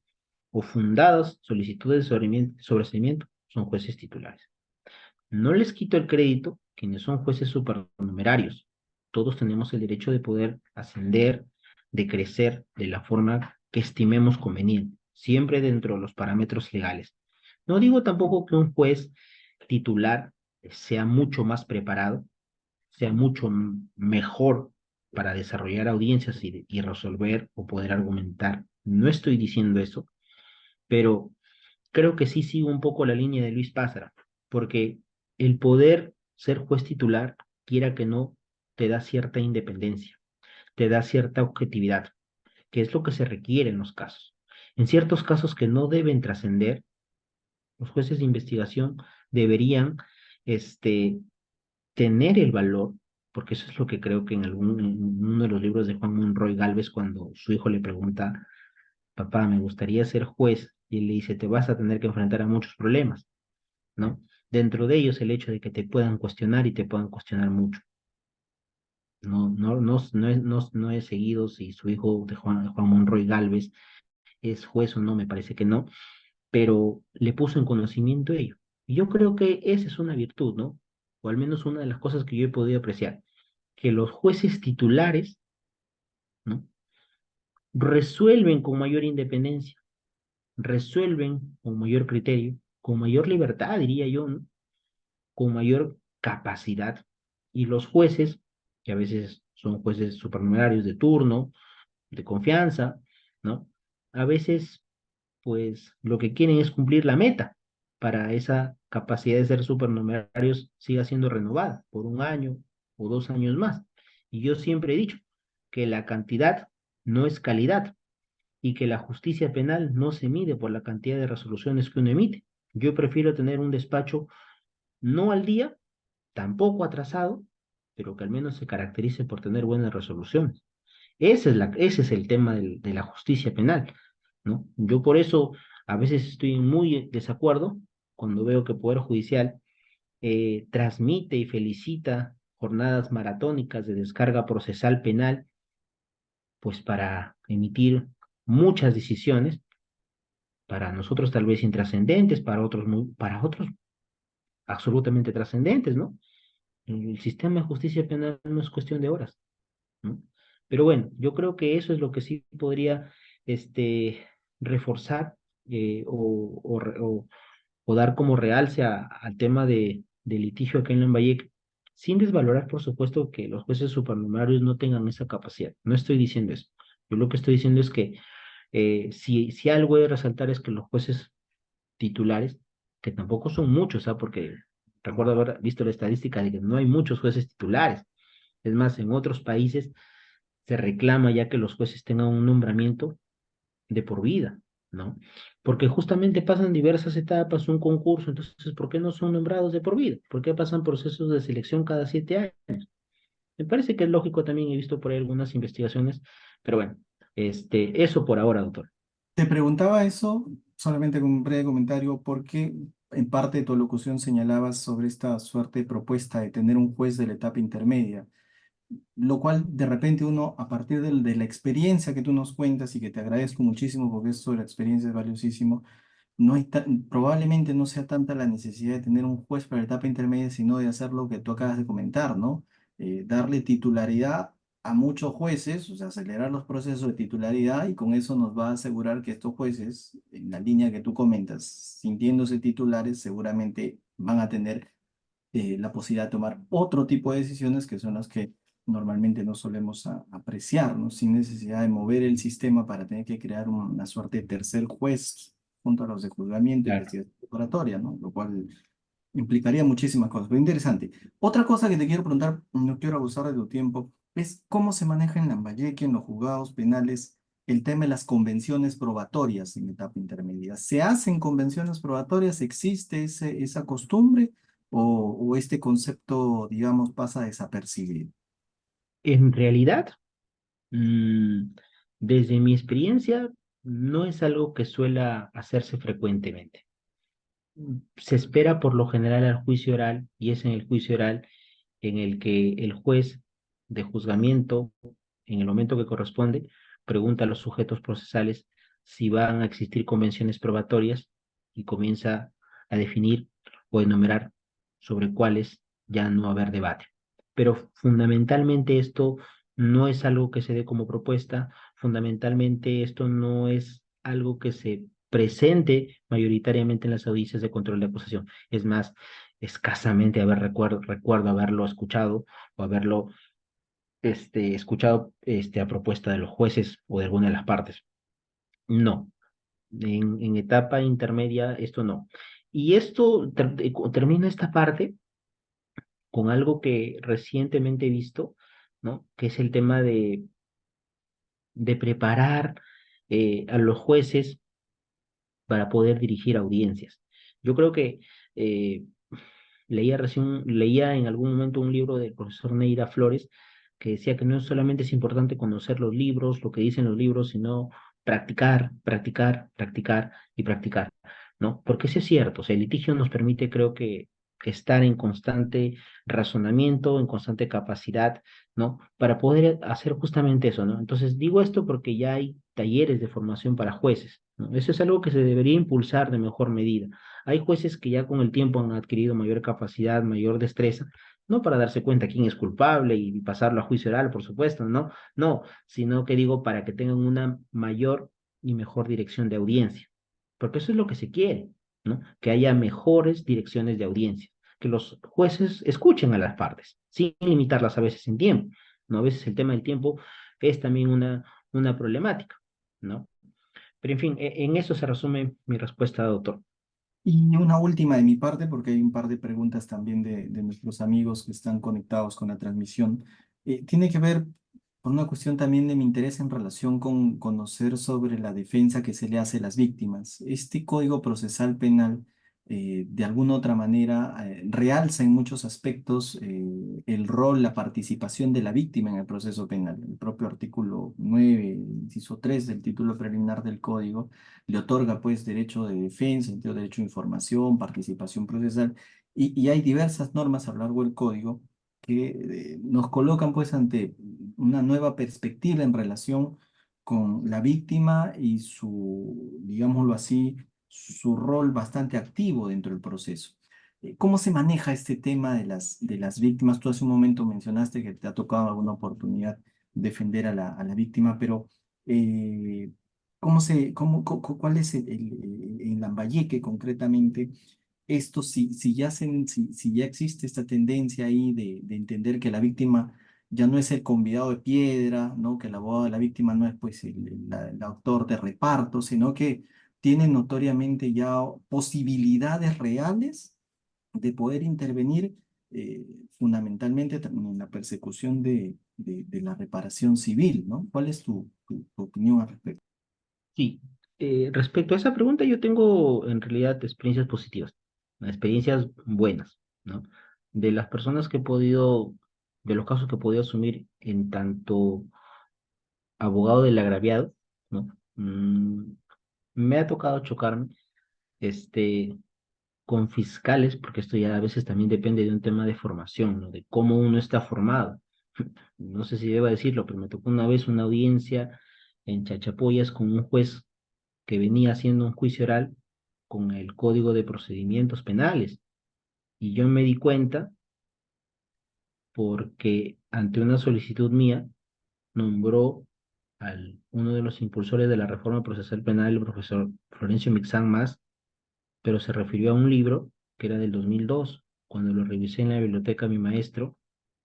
Speaker 1: o fundadas solicitudes de sobreseimiento son jueces titulares. No les quito el crédito quienes son jueces supernumerarios. Todos tenemos el derecho de poder ascender, de crecer de la forma que estimemos conveniente, siempre dentro de los parámetros legales. No digo tampoco que un juez titular sea mucho más preparado, sea mucho mejor para desarrollar audiencias y resolver o poder argumentar. No estoy diciendo eso, pero creo que sí sigo un poco la línea de Luis Pázara, porque el poder ser juez titular, quiera que no, te da cierta independencia, te da cierta objetividad, que es lo que se requiere en los casos. En ciertos casos que no deben trascender, los jueces de investigación deberían este, tener el valor, porque eso es lo que creo que en uno de los libros de Juan Monroy Galvez, cuando su hijo le pregunta, papá, me gustaría ser juez, y él le dice, te vas a tener que enfrentar a muchos problemas, ¿no? Dentro de ellos el hecho de que te puedan cuestionar y te puedan cuestionar mucho. No he seguido si su hijo de Juan Monroy Galvez es juez o no, me parece que no, pero le puso en conocimiento ello. Y yo creo que esa es una virtud, ¿no? O al menos una de las cosas que yo he podido apreciar, que los jueces titulares, ¿no? Resuelven con mayor independencia, resuelven con mayor criterio, con mayor libertad, diría yo, ¿no? Con mayor capacidad. Y los jueces que a veces son jueces supernumerarios de turno, de confianza, ¿no? A veces, pues, lo que quieren es cumplir la meta para esa capacidad de ser supernumerarios siga siendo renovada por un año o 2 años más. Y yo siempre he dicho que la cantidad no es calidad y que la justicia penal no se mide por la cantidad de resoluciones que uno emite. Yo prefiero tener un despacho no al día, tampoco atrasado, pero que al menos se caracterice por tener buenas resoluciones. Ese es el tema de la justicia penal, ¿no? Yo por eso a veces estoy en muy desacuerdo cuando veo que el Poder Judicial transmite y felicita jornadas maratónicas de descarga procesal penal, pues para emitir muchas decisiones, para nosotros tal vez intrascendentes, para otros absolutamente trascendentes, ¿no? El sistema de justicia penal no es cuestión de horas, ¿no? Pero bueno, yo creo que eso es lo que sí podría reforzar o dar como realce al tema de litigio acá en Lambayeque, sin desvalorar, por supuesto, que los jueces supernumerarios no tengan esa capacidad. No estoy diciendo eso. Yo lo que estoy diciendo es que si algo de resaltar es que los jueces titulares, que tampoco son muchos, ¿ah? Porque recuerdo haber visto la estadística de que no hay muchos jueces titulares. Es más, en otros países se reclama ya que los jueces tengan un nombramiento de por vida, ¿no? Porque justamente pasan diversas etapas, un concurso, entonces, ¿por qué no son nombrados de por vida? ¿Por qué pasan procesos de selección cada 7 años? Me parece que es lógico también, he visto por ahí algunas investigaciones, pero bueno, eso por ahora, doctor.
Speaker 2: Te preguntaba eso solamente con un breve comentario porque en parte de tu locución señalabas sobre esta suerte de propuesta de tener un juez de la etapa intermedia, lo cual de repente uno, a partir de la experiencia que tú nos cuentas y que te agradezco muchísimo porque esto de la experiencia es valiosísimo, no hay probablemente no sea tanta la necesidad de tener un juez para la etapa intermedia, sino de hacer lo que tú acabas de comentar, ¿no? Darle titularidad a muchos jueces, o sea, acelerar los procesos de titularidad y con eso nos va a asegurar que estos jueces, en la línea que tú comentas, sintiéndose titulares, seguramente van a tener la posibilidad de tomar otro tipo de decisiones que son las que normalmente no solemos apreciar, ¿no? Sin necesidad de mover el sistema para tener que crear una suerte de tercer juez junto a los de juzgamiento y
Speaker 1: Claro.
Speaker 2: investigación preparatoria, ¿no? Lo cual implicaría muchísimas cosas, pero interesante. Otra cosa que te quiero preguntar, no quiero abusar de tu tiempo, es cómo se maneja en Lambayeque, en los juzgados penales, el tema de las convenciones probatorias en etapa intermedia. ¿Se hacen convenciones probatorias? ¿Existe esa costumbre o este concepto, digamos, pasa desapercibido?
Speaker 1: En realidad, mm, desde mi experiencia, no es algo que suela hacerse frecuentemente. Se espera por lo general al juicio oral y es en el juicio oral en el que el juez de juzgamiento, en el momento que corresponde, pregunta a los sujetos procesales si van a existir convenciones probatorias y comienza a definir o enumerar sobre cuáles ya no haber debate. Pero fundamentalmente esto no es algo que se dé como propuesta, fundamentalmente esto no es algo que se presente mayoritariamente en las audiencias de control de acusación. Es más, escasamente recuerdo haberlo escuchado o haberlo escuchado a propuesta de los jueces o de alguna de las partes. No, en etapa intermedia esto no. Y esto termina esta parte con algo que recientemente he visto, ¿no? Que es el tema de preparar a los jueces para poder dirigir audiencias. Yo creo que eh, leía en algún momento un libro del profesor Neira Flores que decía que no solamente es importante conocer los libros, lo que dicen los libros, sino practicar, practicar, practicar y practicar, ¿no? Porque eso es cierto, o sea, el litigio nos permite, creo que, estar en constante razonamiento, en constante capacidad, ¿no? Para poder hacer justamente eso, ¿no? Entonces, digo esto porque ya hay talleres de formación para jueces, ¿no? Eso es algo que se debería impulsar de mejor medida. Hay jueces que ya con el tiempo han adquirido mayor capacidad, mayor destreza, no para darse cuenta quién es culpable y pasarlo a juicio oral, por supuesto, no, no, sino que digo para que tengan una mayor y mejor dirección de audiencia, porque eso es lo que se quiere, ¿no? Que haya mejores direcciones de audiencia. que los jueces escuchen a las partes, sin limitarlas a veces en tiempo, ¿no? A veces el tema del tiempo es también una problemática, ¿no? Pero en fin, en eso se resume mi respuesta, doctor.
Speaker 2: Y una última de mi parte, porque hay un par de preguntas también de nuestros amigos que están conectados con la transmisión. Tiene que ver con una cuestión también de mi interés en relación con conocer sobre la defensa que se le hace a las víctimas. Este Código Procesal Penal, de alguna otra manera, realza en muchos aspectos el rol, la participación de la víctima en el proceso penal. El propio artículo 9, inciso 3 del título preliminar del Código le otorga pues derecho de defensa, derecho a información, participación procesal, y hay diversas normas a lo largo del código que nos colocan pues ante una nueva perspectiva en relación con la víctima y su, digámoslo así, su rol bastante activo dentro del proceso. ¿Cómo se maneja este tema de las víctimas? Tú hace un momento mencionaste que te ha tocado alguna oportunidad defender a la víctima, pero eh, cuál es en Lambayeque concretamente esto, si ya existe esta tendencia ahí de entender que la víctima ya no es el convidado de piedra, ¿no? Que el abogado de la víctima no es pues el autor de reparto, sino que tiene notoriamente ya posibilidades reales de poder intervenir eh, fundamentalmente también en la persecución de la reparación civil, ¿no? ¿Cuál es tu opinión al respecto?
Speaker 1: Sí, respecto a esa pregunta, yo tengo en realidad experiencias positivas, experiencias buenas, ¿no? De las personas que he podido, de los casos que he podido asumir en tanto abogado del agraviado, ¿no? Me ha tocado chocarme, este, con fiscales, porque esto ya a veces también depende de un tema de formación, ¿no? De cómo uno está formado. No sé si deba decirlo, pero me tocó una vez una audiencia en Chachapoyas con un juez que venía haciendo un juicio oral con el Código de Procedimientos Penales. Y yo me di cuenta porque ante una solicitud mía nombró al uno de los impulsores de la reforma procesal penal, el profesor Florencio Mixán Más, pero se refirió a un libro que era del 2002. Cuando lo revisé en la biblioteca, mi maestro,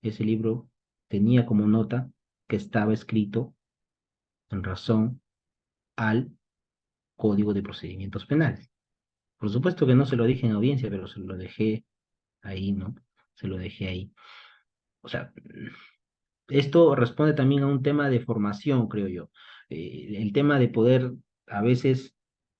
Speaker 1: ese libro tenía como nota que estaba escrito en razón al Código de Procedimientos Penales. Por supuesto que no se lo dije en audiencia, pero se lo dejé ahí, ¿no? Se lo dejé ahí. O sea, esto responde también a un tema de formación, creo yo. El tema de poder a veces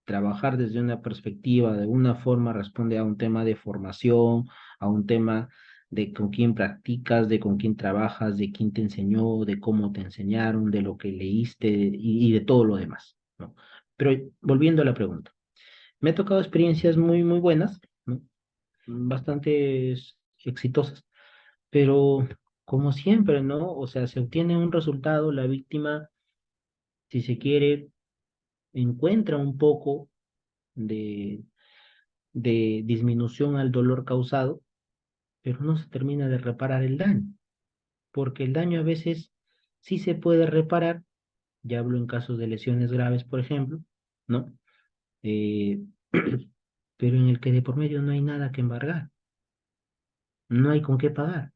Speaker 1: trabajar desde una perspectiva, de una forma, responde a un tema de formación, a un tema de con quién practicas, de con quién trabajas, de quién te enseñó, de cómo te enseñaron, de lo que leíste y de todo lo demás, ¿no? Pero volviendo a la pregunta, me ha tocado experiencias muy, muy buenas, ¿no? Bastante exitosas, pero como siempre, ¿no? O sea, se obtiene un resultado, la víctima, si se quiere, encuentra un poco de, de disminución al dolor causado, pero no se termina de reparar el daño, porque el daño a veces sí se puede reparar, ya hablo en casos de lesiones graves, por ejemplo, ¿no? Eh, pero en el que de por medio no hay nada que embargar, no hay con qué pagar.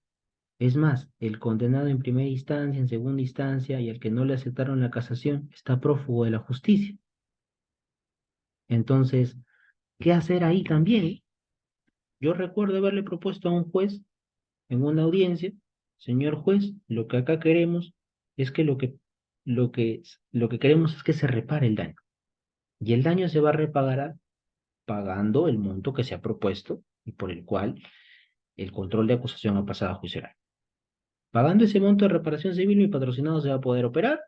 Speaker 1: Es más, el condenado en primera instancia, en segunda instancia y al que no le aceptaron la casación está prófugo de la justicia. Entonces, ¿qué hacer ahí también? Yo recuerdo haberle propuesto a un juez en una audiencia, señor juez, lo que acá queremos es que lo que queremos es que se repare el daño. Y el daño se va a reparar pagando el monto que se ha propuesto y por el cual el control de acusación ha pasado a juicio oral. Pagando ese monto de reparación civil, mi patrocinado se va a poder operar,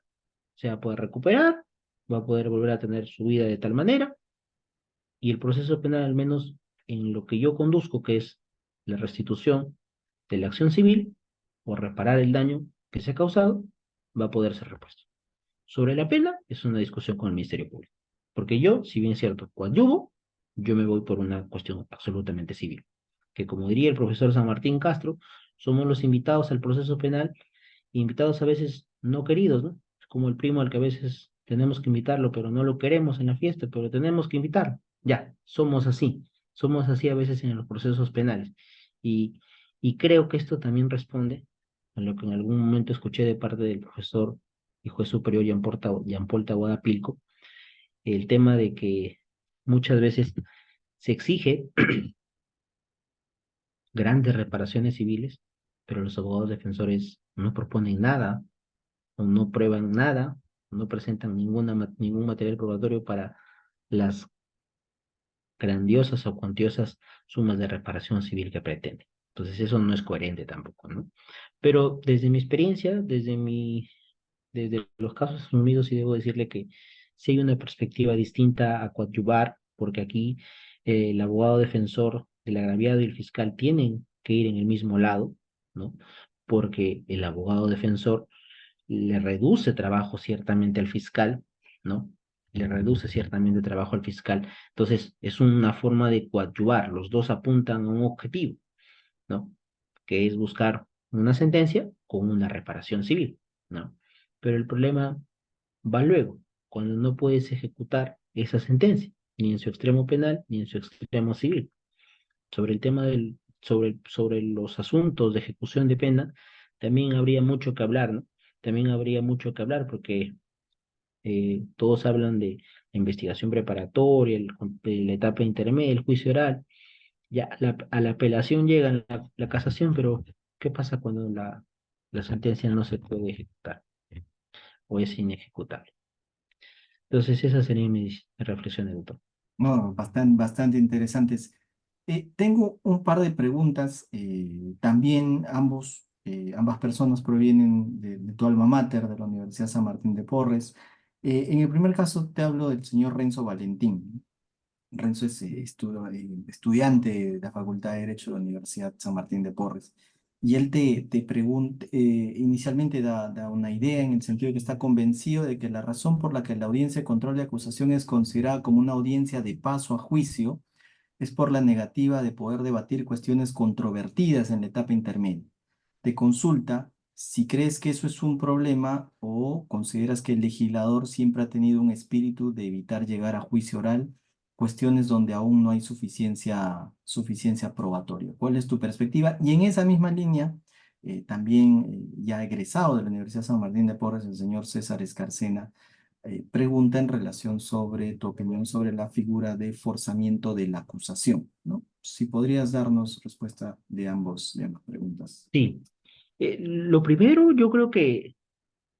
Speaker 1: se va a poder recuperar, va a poder volver a tener su vida de tal manera, y el proceso penal, al menos en lo que yo conduzco, que es la restitución de la acción civil o reparar el daño que se ha causado, va a poder ser repuesto. Sobre la pena, es una discusión con el Ministerio Público, porque yo, si bien es cierto, coadyuvo, yo me voy por una cuestión absolutamente civil, que como diría el profesor San Martín Castro, somos los invitados al proceso penal, invitados a veces no queridos, ¿no? Es como el primo al que a veces tenemos que invitarlo, pero no lo queremos en la fiesta, pero tenemos que invitarlo. Ya, somos así a veces en los procesos penales. Y, y creo que esto también responde a lo que en algún momento escuché de parte del profesor y juez superior Jean Paul Tawada Pilco, el tema de que muchas veces se exige grandes reparaciones civiles, pero los abogados defensores no proponen nada o no prueban nada, no presentan ningún material probatorio para las grandiosas o cuantiosas sumas de reparación civil que pretenden. Entonces eso no es coherente tampoco, ¿no? Pero desde mi experiencia, desde los casos asumidos, y debo decirle que sí hay una perspectiva distinta a coadyuvar, porque aquí el abogado defensor del agraviado y el fiscal tienen que ir en el mismo lado, ¿no? Porque el abogado defensor le reduce trabajo ciertamente al fiscal, ¿no? Le reduce ciertamente trabajo al fiscal. Entonces, es una forma de coadyuvar. Los dos apuntan a un objetivo, ¿no? Que es buscar una sentencia con una reparación civil, ¿no? Pero el problema va luego, cuando no puedes ejecutar esa sentencia, ni en su extremo penal, ni en su extremo civil. Sobre el tema sobre los asuntos de ejecución de pena, también habría mucho que hablar, ¿no? También habría mucho que hablar porque todos hablan de la investigación preparatoria, la etapa intermedia, el juicio oral. Ya a la apelación llega la casación, pero ¿qué pasa cuando la sentencia no se puede ejecutar o es inejecutable? Entonces, esas serían mis reflexiones, doctor.
Speaker 2: No, bastante interesantes. Tengo un par de preguntas. También ambas personas provienen de tu alma mater, de la Universidad San Martín de Porres. En el primer caso te hablo del señor Renzo Valentín. Renzo es estudiante de la Facultad de Derecho de la Universidad San Martín de Porres. Y él te pregunta, inicialmente da una idea en el sentido de que está convencido de que la razón por la que la audiencia de control de acusación es considerada como una audiencia de paso a juicio es por la negativa de poder debatir cuestiones controvertidas en la etapa intermedia. Te consulta si crees que eso es un problema o consideras que el legislador siempre ha tenido un espíritu de evitar llegar a juicio oral, cuestiones donde aún no hay suficiencia probatoria. ¿Cuál es tu perspectiva? Y en esa misma línea, también ya egresado de la Universidad San Martín de Porres, el señor César Escarcena pregunta en relación sobre tu opinión sobre la figura de forzamiento de la acusación, ¿no? Si podrías darnos respuesta de ambas preguntas.
Speaker 1: Sí, lo primero, yo creo que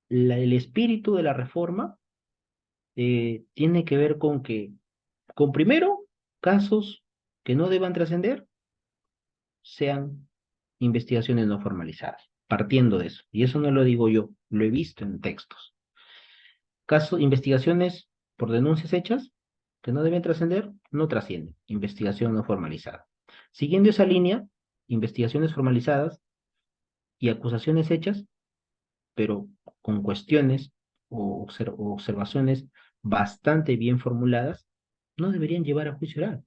Speaker 1: el espíritu de la reforma tiene que ver con primero, casos que no deban trascender sean investigaciones no formalizadas, partiendo de eso. Y eso no lo digo yo, lo he visto en textos. Investigaciones por denuncias hechas que no deben trascender, no trascienden. Investigación no formalizada. Siguiendo esa línea, investigaciones formalizadas y acusaciones hechas, pero con cuestiones o observaciones bastante bien formuladas, no deberían llevar a juicio oral,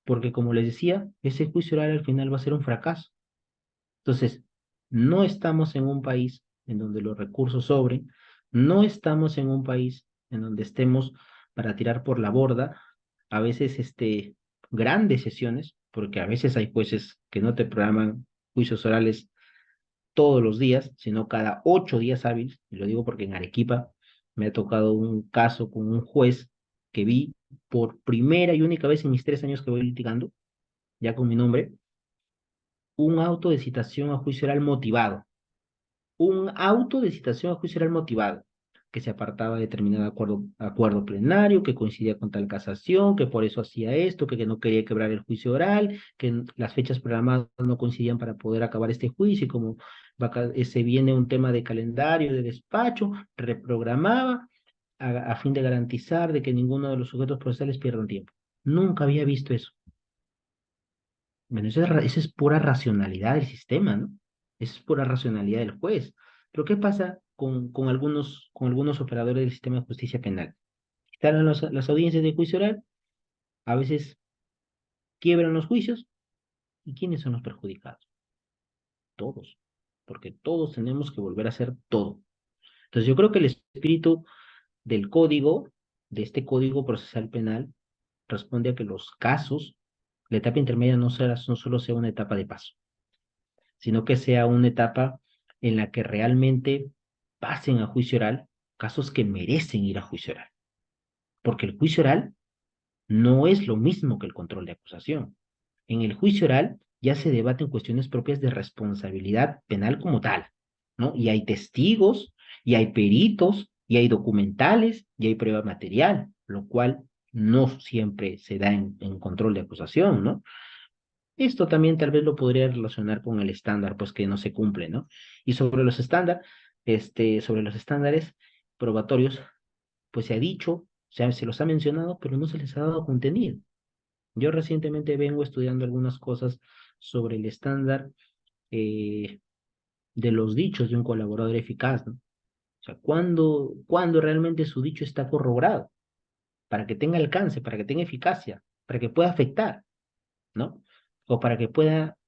Speaker 1: porque como les decía, ese juicio oral al final va a ser un fracaso. Entonces, no estamos en un país en donde los recursos sobren, no estamos en un país en donde estemos para tirar por la borda a veces grandes sesiones, porque a veces hay jueces que no te programan juicios orales todos los días, sino cada 8 días hábiles, y lo digo porque en Arequipa me ha tocado un caso con un juez que vi por primera y única vez en mis 3 años que voy litigando, ya con mi nombre, un auto de citación a juicio oral motivado, un auto de citación a juicio oral motivado, que se apartaba de determinado acuerdo plenario, que coincidía con tal casación, que por eso hacía esto, que no quería quebrar el juicio oral, que las fechas programadas no coincidían para poder acabar este juicio, y como se viene un tema de calendario, de despacho, reprogramaba a fin de garantizar de que ninguno de los sujetos procesales pierdan tiempo. Nunca había visto eso. Bueno, eso es pura racionalidad del sistema, ¿no? Eso es pura racionalidad del juez. Pero ¿qué pasa con algunos operadores del sistema de justicia penal? Instalan las audiencias de juicio oral, a veces quiebran los juicios, ¿y quiénes son los perjudicados? Todos, porque todos tenemos que volver a hacer todo. Entonces yo creo que el espíritu del código, de este código procesal penal, responde a que los casos La etapa intermedia no solo sea una etapa de paso, sino que sea una etapa en la que realmente pasen a juicio oral casos que merecen ir a juicio oral, porque el juicio oral no es lo mismo que el control de acusación. En el juicio oral ya se debaten cuestiones propias de responsabilidad penal como tal, ¿no? Y hay testigos, y hay peritos, y hay documentales, y hay prueba material, lo cual no siempre se da en control de acusación, ¿no? Esto también tal vez lo podría relacionar con el estándar, pues que no se cumple, ¿no? Y sobre los estándares probatorios, pues se ha dicho, se los ha mencionado, pero no se les ha dado contenido. Yo recientemente vengo estudiando algunas cosas sobre el estándar eh, de los dichos de un colaborador eficaz, ¿no? O sea, ¿cuándo realmente su dicho está corroborado? Para que tenga alcance, para que tenga eficacia, para que pueda afectar, ¿no? O para que pueda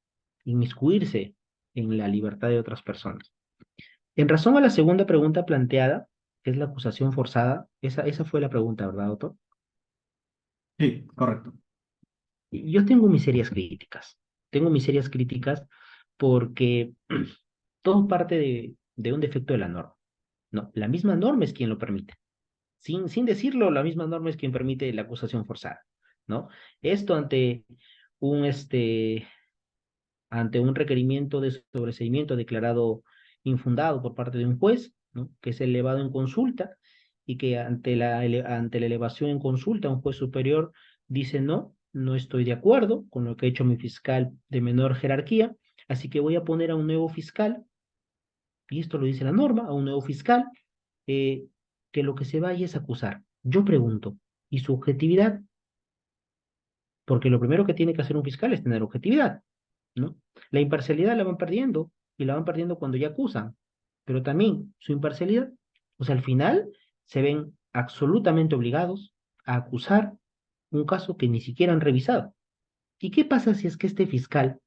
Speaker 1: inmiscuirse en la libertad de otras personas. En razón a la segunda pregunta planteada, que es la acusación forzada, esa fue la pregunta, ¿verdad, doctor?
Speaker 2: Sí, correcto.
Speaker 1: Y yo tengo mis serias críticas. Tengo mis serias críticas porque todo parte de un defecto de la norma. No, la misma norma es quien lo permite. Sin decirlo, la misma norma es quien permite la acusación forzada, ¿no? Esto un, este, ante un requerimiento de sobreseimiento declarado infundado por parte de un juez, ¿no? Que es elevado en consulta y que ante la elevación en consulta un juez superior dice no estoy de acuerdo con lo que ha hecho mi fiscal de menor jerarquía, así que voy a poner a un nuevo fiscal, y esto lo dice la norma, a un nuevo fiscal, eh, que lo que se vaya es acusar. Yo pregunto, ¿y su objetividad? Porque lo primero que tiene que hacer un fiscal es tener objetividad, ¿no? La imparcialidad la van perdiendo y la van perdiendo cuando ya acusan, pero también su imparcialidad, o sea, al final se ven absolutamente obligados a acusar un caso que ni siquiera han revisado. ¿Y qué pasa si es que este fiscal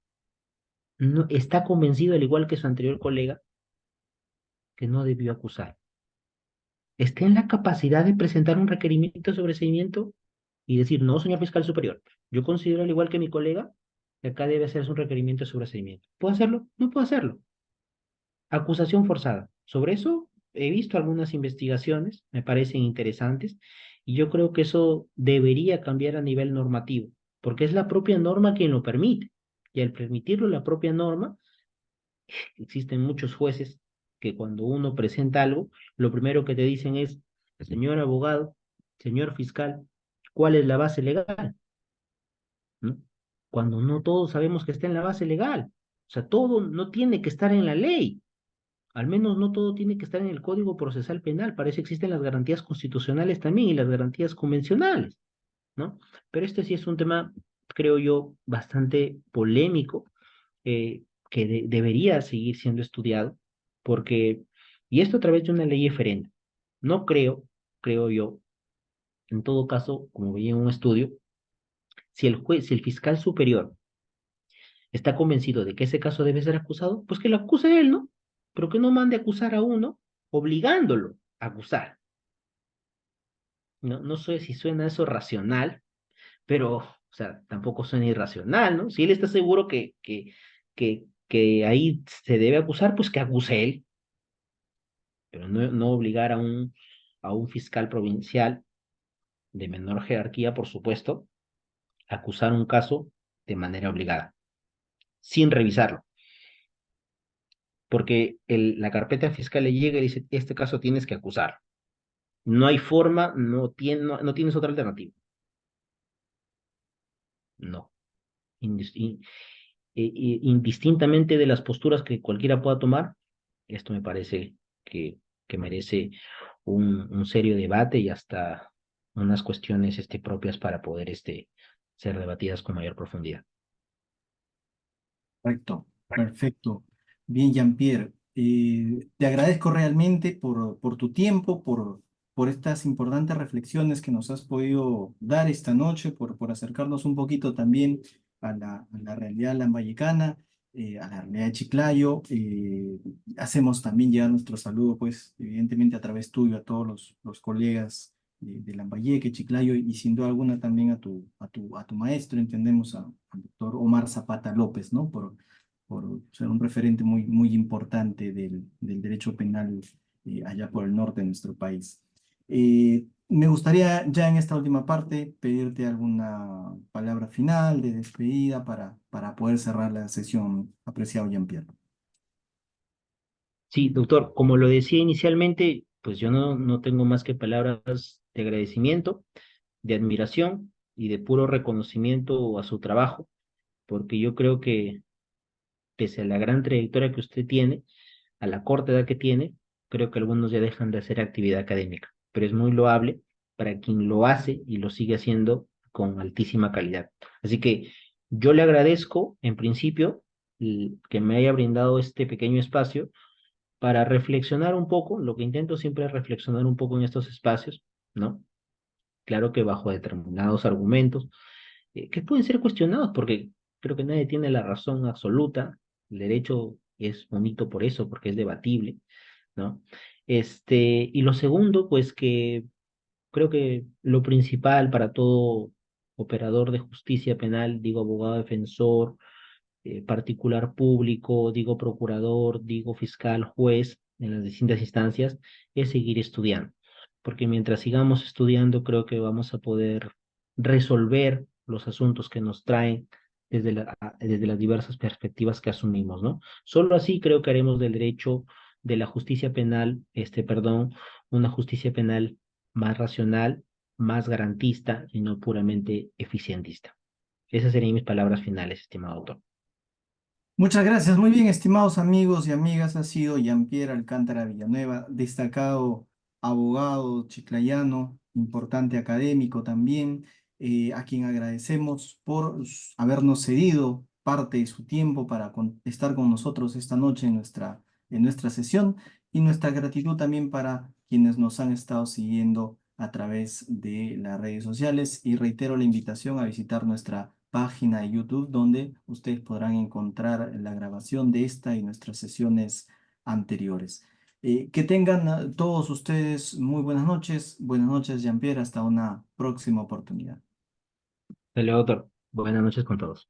Speaker 1: no está convencido, al igual que su anterior colega, que no debió acusar? Está en la capacidad de presentar un requerimiento de sobreseimiento y decir, no, señor fiscal superior, yo considero al igual que mi colega que acá debe hacerse un requerimiento de sobreseimiento. ¿Puedo hacerlo? No puedo hacerlo. Acusación forzada. Sobre eso he visto algunas investigaciones, me parecen interesantes, y yo creo que eso debería cambiar a nivel normativo, porque es la propia norma quien lo permite. Y al permitirlo la propia norma, existen muchos jueces que cuando uno presenta algo, lo primero que te dicen es, señor abogado, señor fiscal, ¿cuál es la base legal? ¿No? Cuando no todos sabemos que está en la base legal. O sea, todo no tiene que estar en la ley. Al menos no todo tiene que estar en el Código Procesal Penal. Para eso existen las garantías constitucionales también y las garantías convencionales, ¿no? Pero este sí es un tema, creo yo, bastante polémico, que debería seguir siendo estudiado, porque, y esto a través de una ley diferente. No creo yo, en todo caso, como vi en un estudio, si el fiscal superior está convencido de que ese caso debe ser acusado, pues que lo acuse él, ¿no? Pero que no mande a acusar a uno obligándolo a acusar. No sé si suena eso racional, pero, o sea, tampoco suena irracional, ¿no? Si él está seguro que ahí se debe acusar, pues que acuse él, pero no obligar a un fiscal provincial de menor jerarquía, por supuesto, a acusar un caso de manera obligada, sin revisarlo. Porque la carpeta fiscal le llega y dice, este caso tienes que acusar. No hay forma, no tienes otra alternativa. No. Indistintamente de las posturas que cualquiera pueda tomar, esto me parece que merece un serio debate y hasta unas cuestiones propias para poder ser debatidas con mayor profundidad.
Speaker 2: Correcto, perfecto. Bien, Jean-Pierre, te agradezco realmente por tu tiempo, por estas importantes reflexiones que nos has podido dar esta noche, por acercarnos un poquito también a la realidad lambayecana, a la realidad de Chiclayo. Hacemos también ya nuestro saludo, pues, evidentemente a través tuyo, a todos los colegas de Lambayeque, Chiclayo, y sin duda alguna también a tu maestro, entendemos, al doctor Omar Zapata López, ¿no? Por ser un referente muy, muy importante del derecho penal allá por el norte de nuestro país. Me gustaría ya en esta última parte pedirte alguna palabra final de despedida para poder cerrar la sesión, apreciado Jean-Pierre.
Speaker 1: Sí, doctor, como lo decía inicialmente, pues yo no tengo más que palabras de agradecimiento, de admiración y de puro reconocimiento a su trabajo, porque yo creo que pese a la gran trayectoria que usted tiene, a la corta edad que tiene, creo que algunos ya dejan de hacer actividad académica, pero es muy loable para quien lo hace y lo sigue haciendo con altísima calidad. Así que yo le agradezco, en principio, que me haya brindado este pequeño espacio para reflexionar un poco. Lo que intento siempre es reflexionar un poco en estos espacios, ¿no? Claro que bajo determinados argumentos que pueden ser cuestionados porque creo que nadie tiene la razón absoluta. El derecho es bonito por eso, porque es debatible, ¿no? Y lo segundo, pues que creo que lo principal para todo operador de justicia penal, digo abogado defensor, particular público, digo procurador, digo fiscal, juez, en las distintas instancias, es seguir estudiando. Porque mientras sigamos estudiando, creo que vamos a poder resolver los asuntos que nos traen desde las diversas perspectivas que asumimos, ¿no? Solo así creo que haremos del derecho de la justicia penal, perdón, una justicia penal más racional, más garantista y no puramente eficientista. Esas serían mis palabras finales, estimado autor.
Speaker 2: Muchas gracias. Muy bien, estimados amigos y amigas. Ha sido Jean-Pierre Alcántara Villanueva, destacado abogado chiclayano, importante académico también, a quien agradecemos por habernos cedido parte de su tiempo para estar con nosotros esta noche en nuestra sesión, y nuestra gratitud también para quienes nos han estado siguiendo a través de las redes sociales. Y reitero la invitación a visitar nuestra página de YouTube, donde ustedes podrán encontrar la grabación de esta y nuestras sesiones anteriores. Que tengan todos ustedes muy buenas noches. Buenas noches, Jean-Pierre. Hasta una próxima oportunidad.
Speaker 1: Dale, doctor. Buenas noches con todos.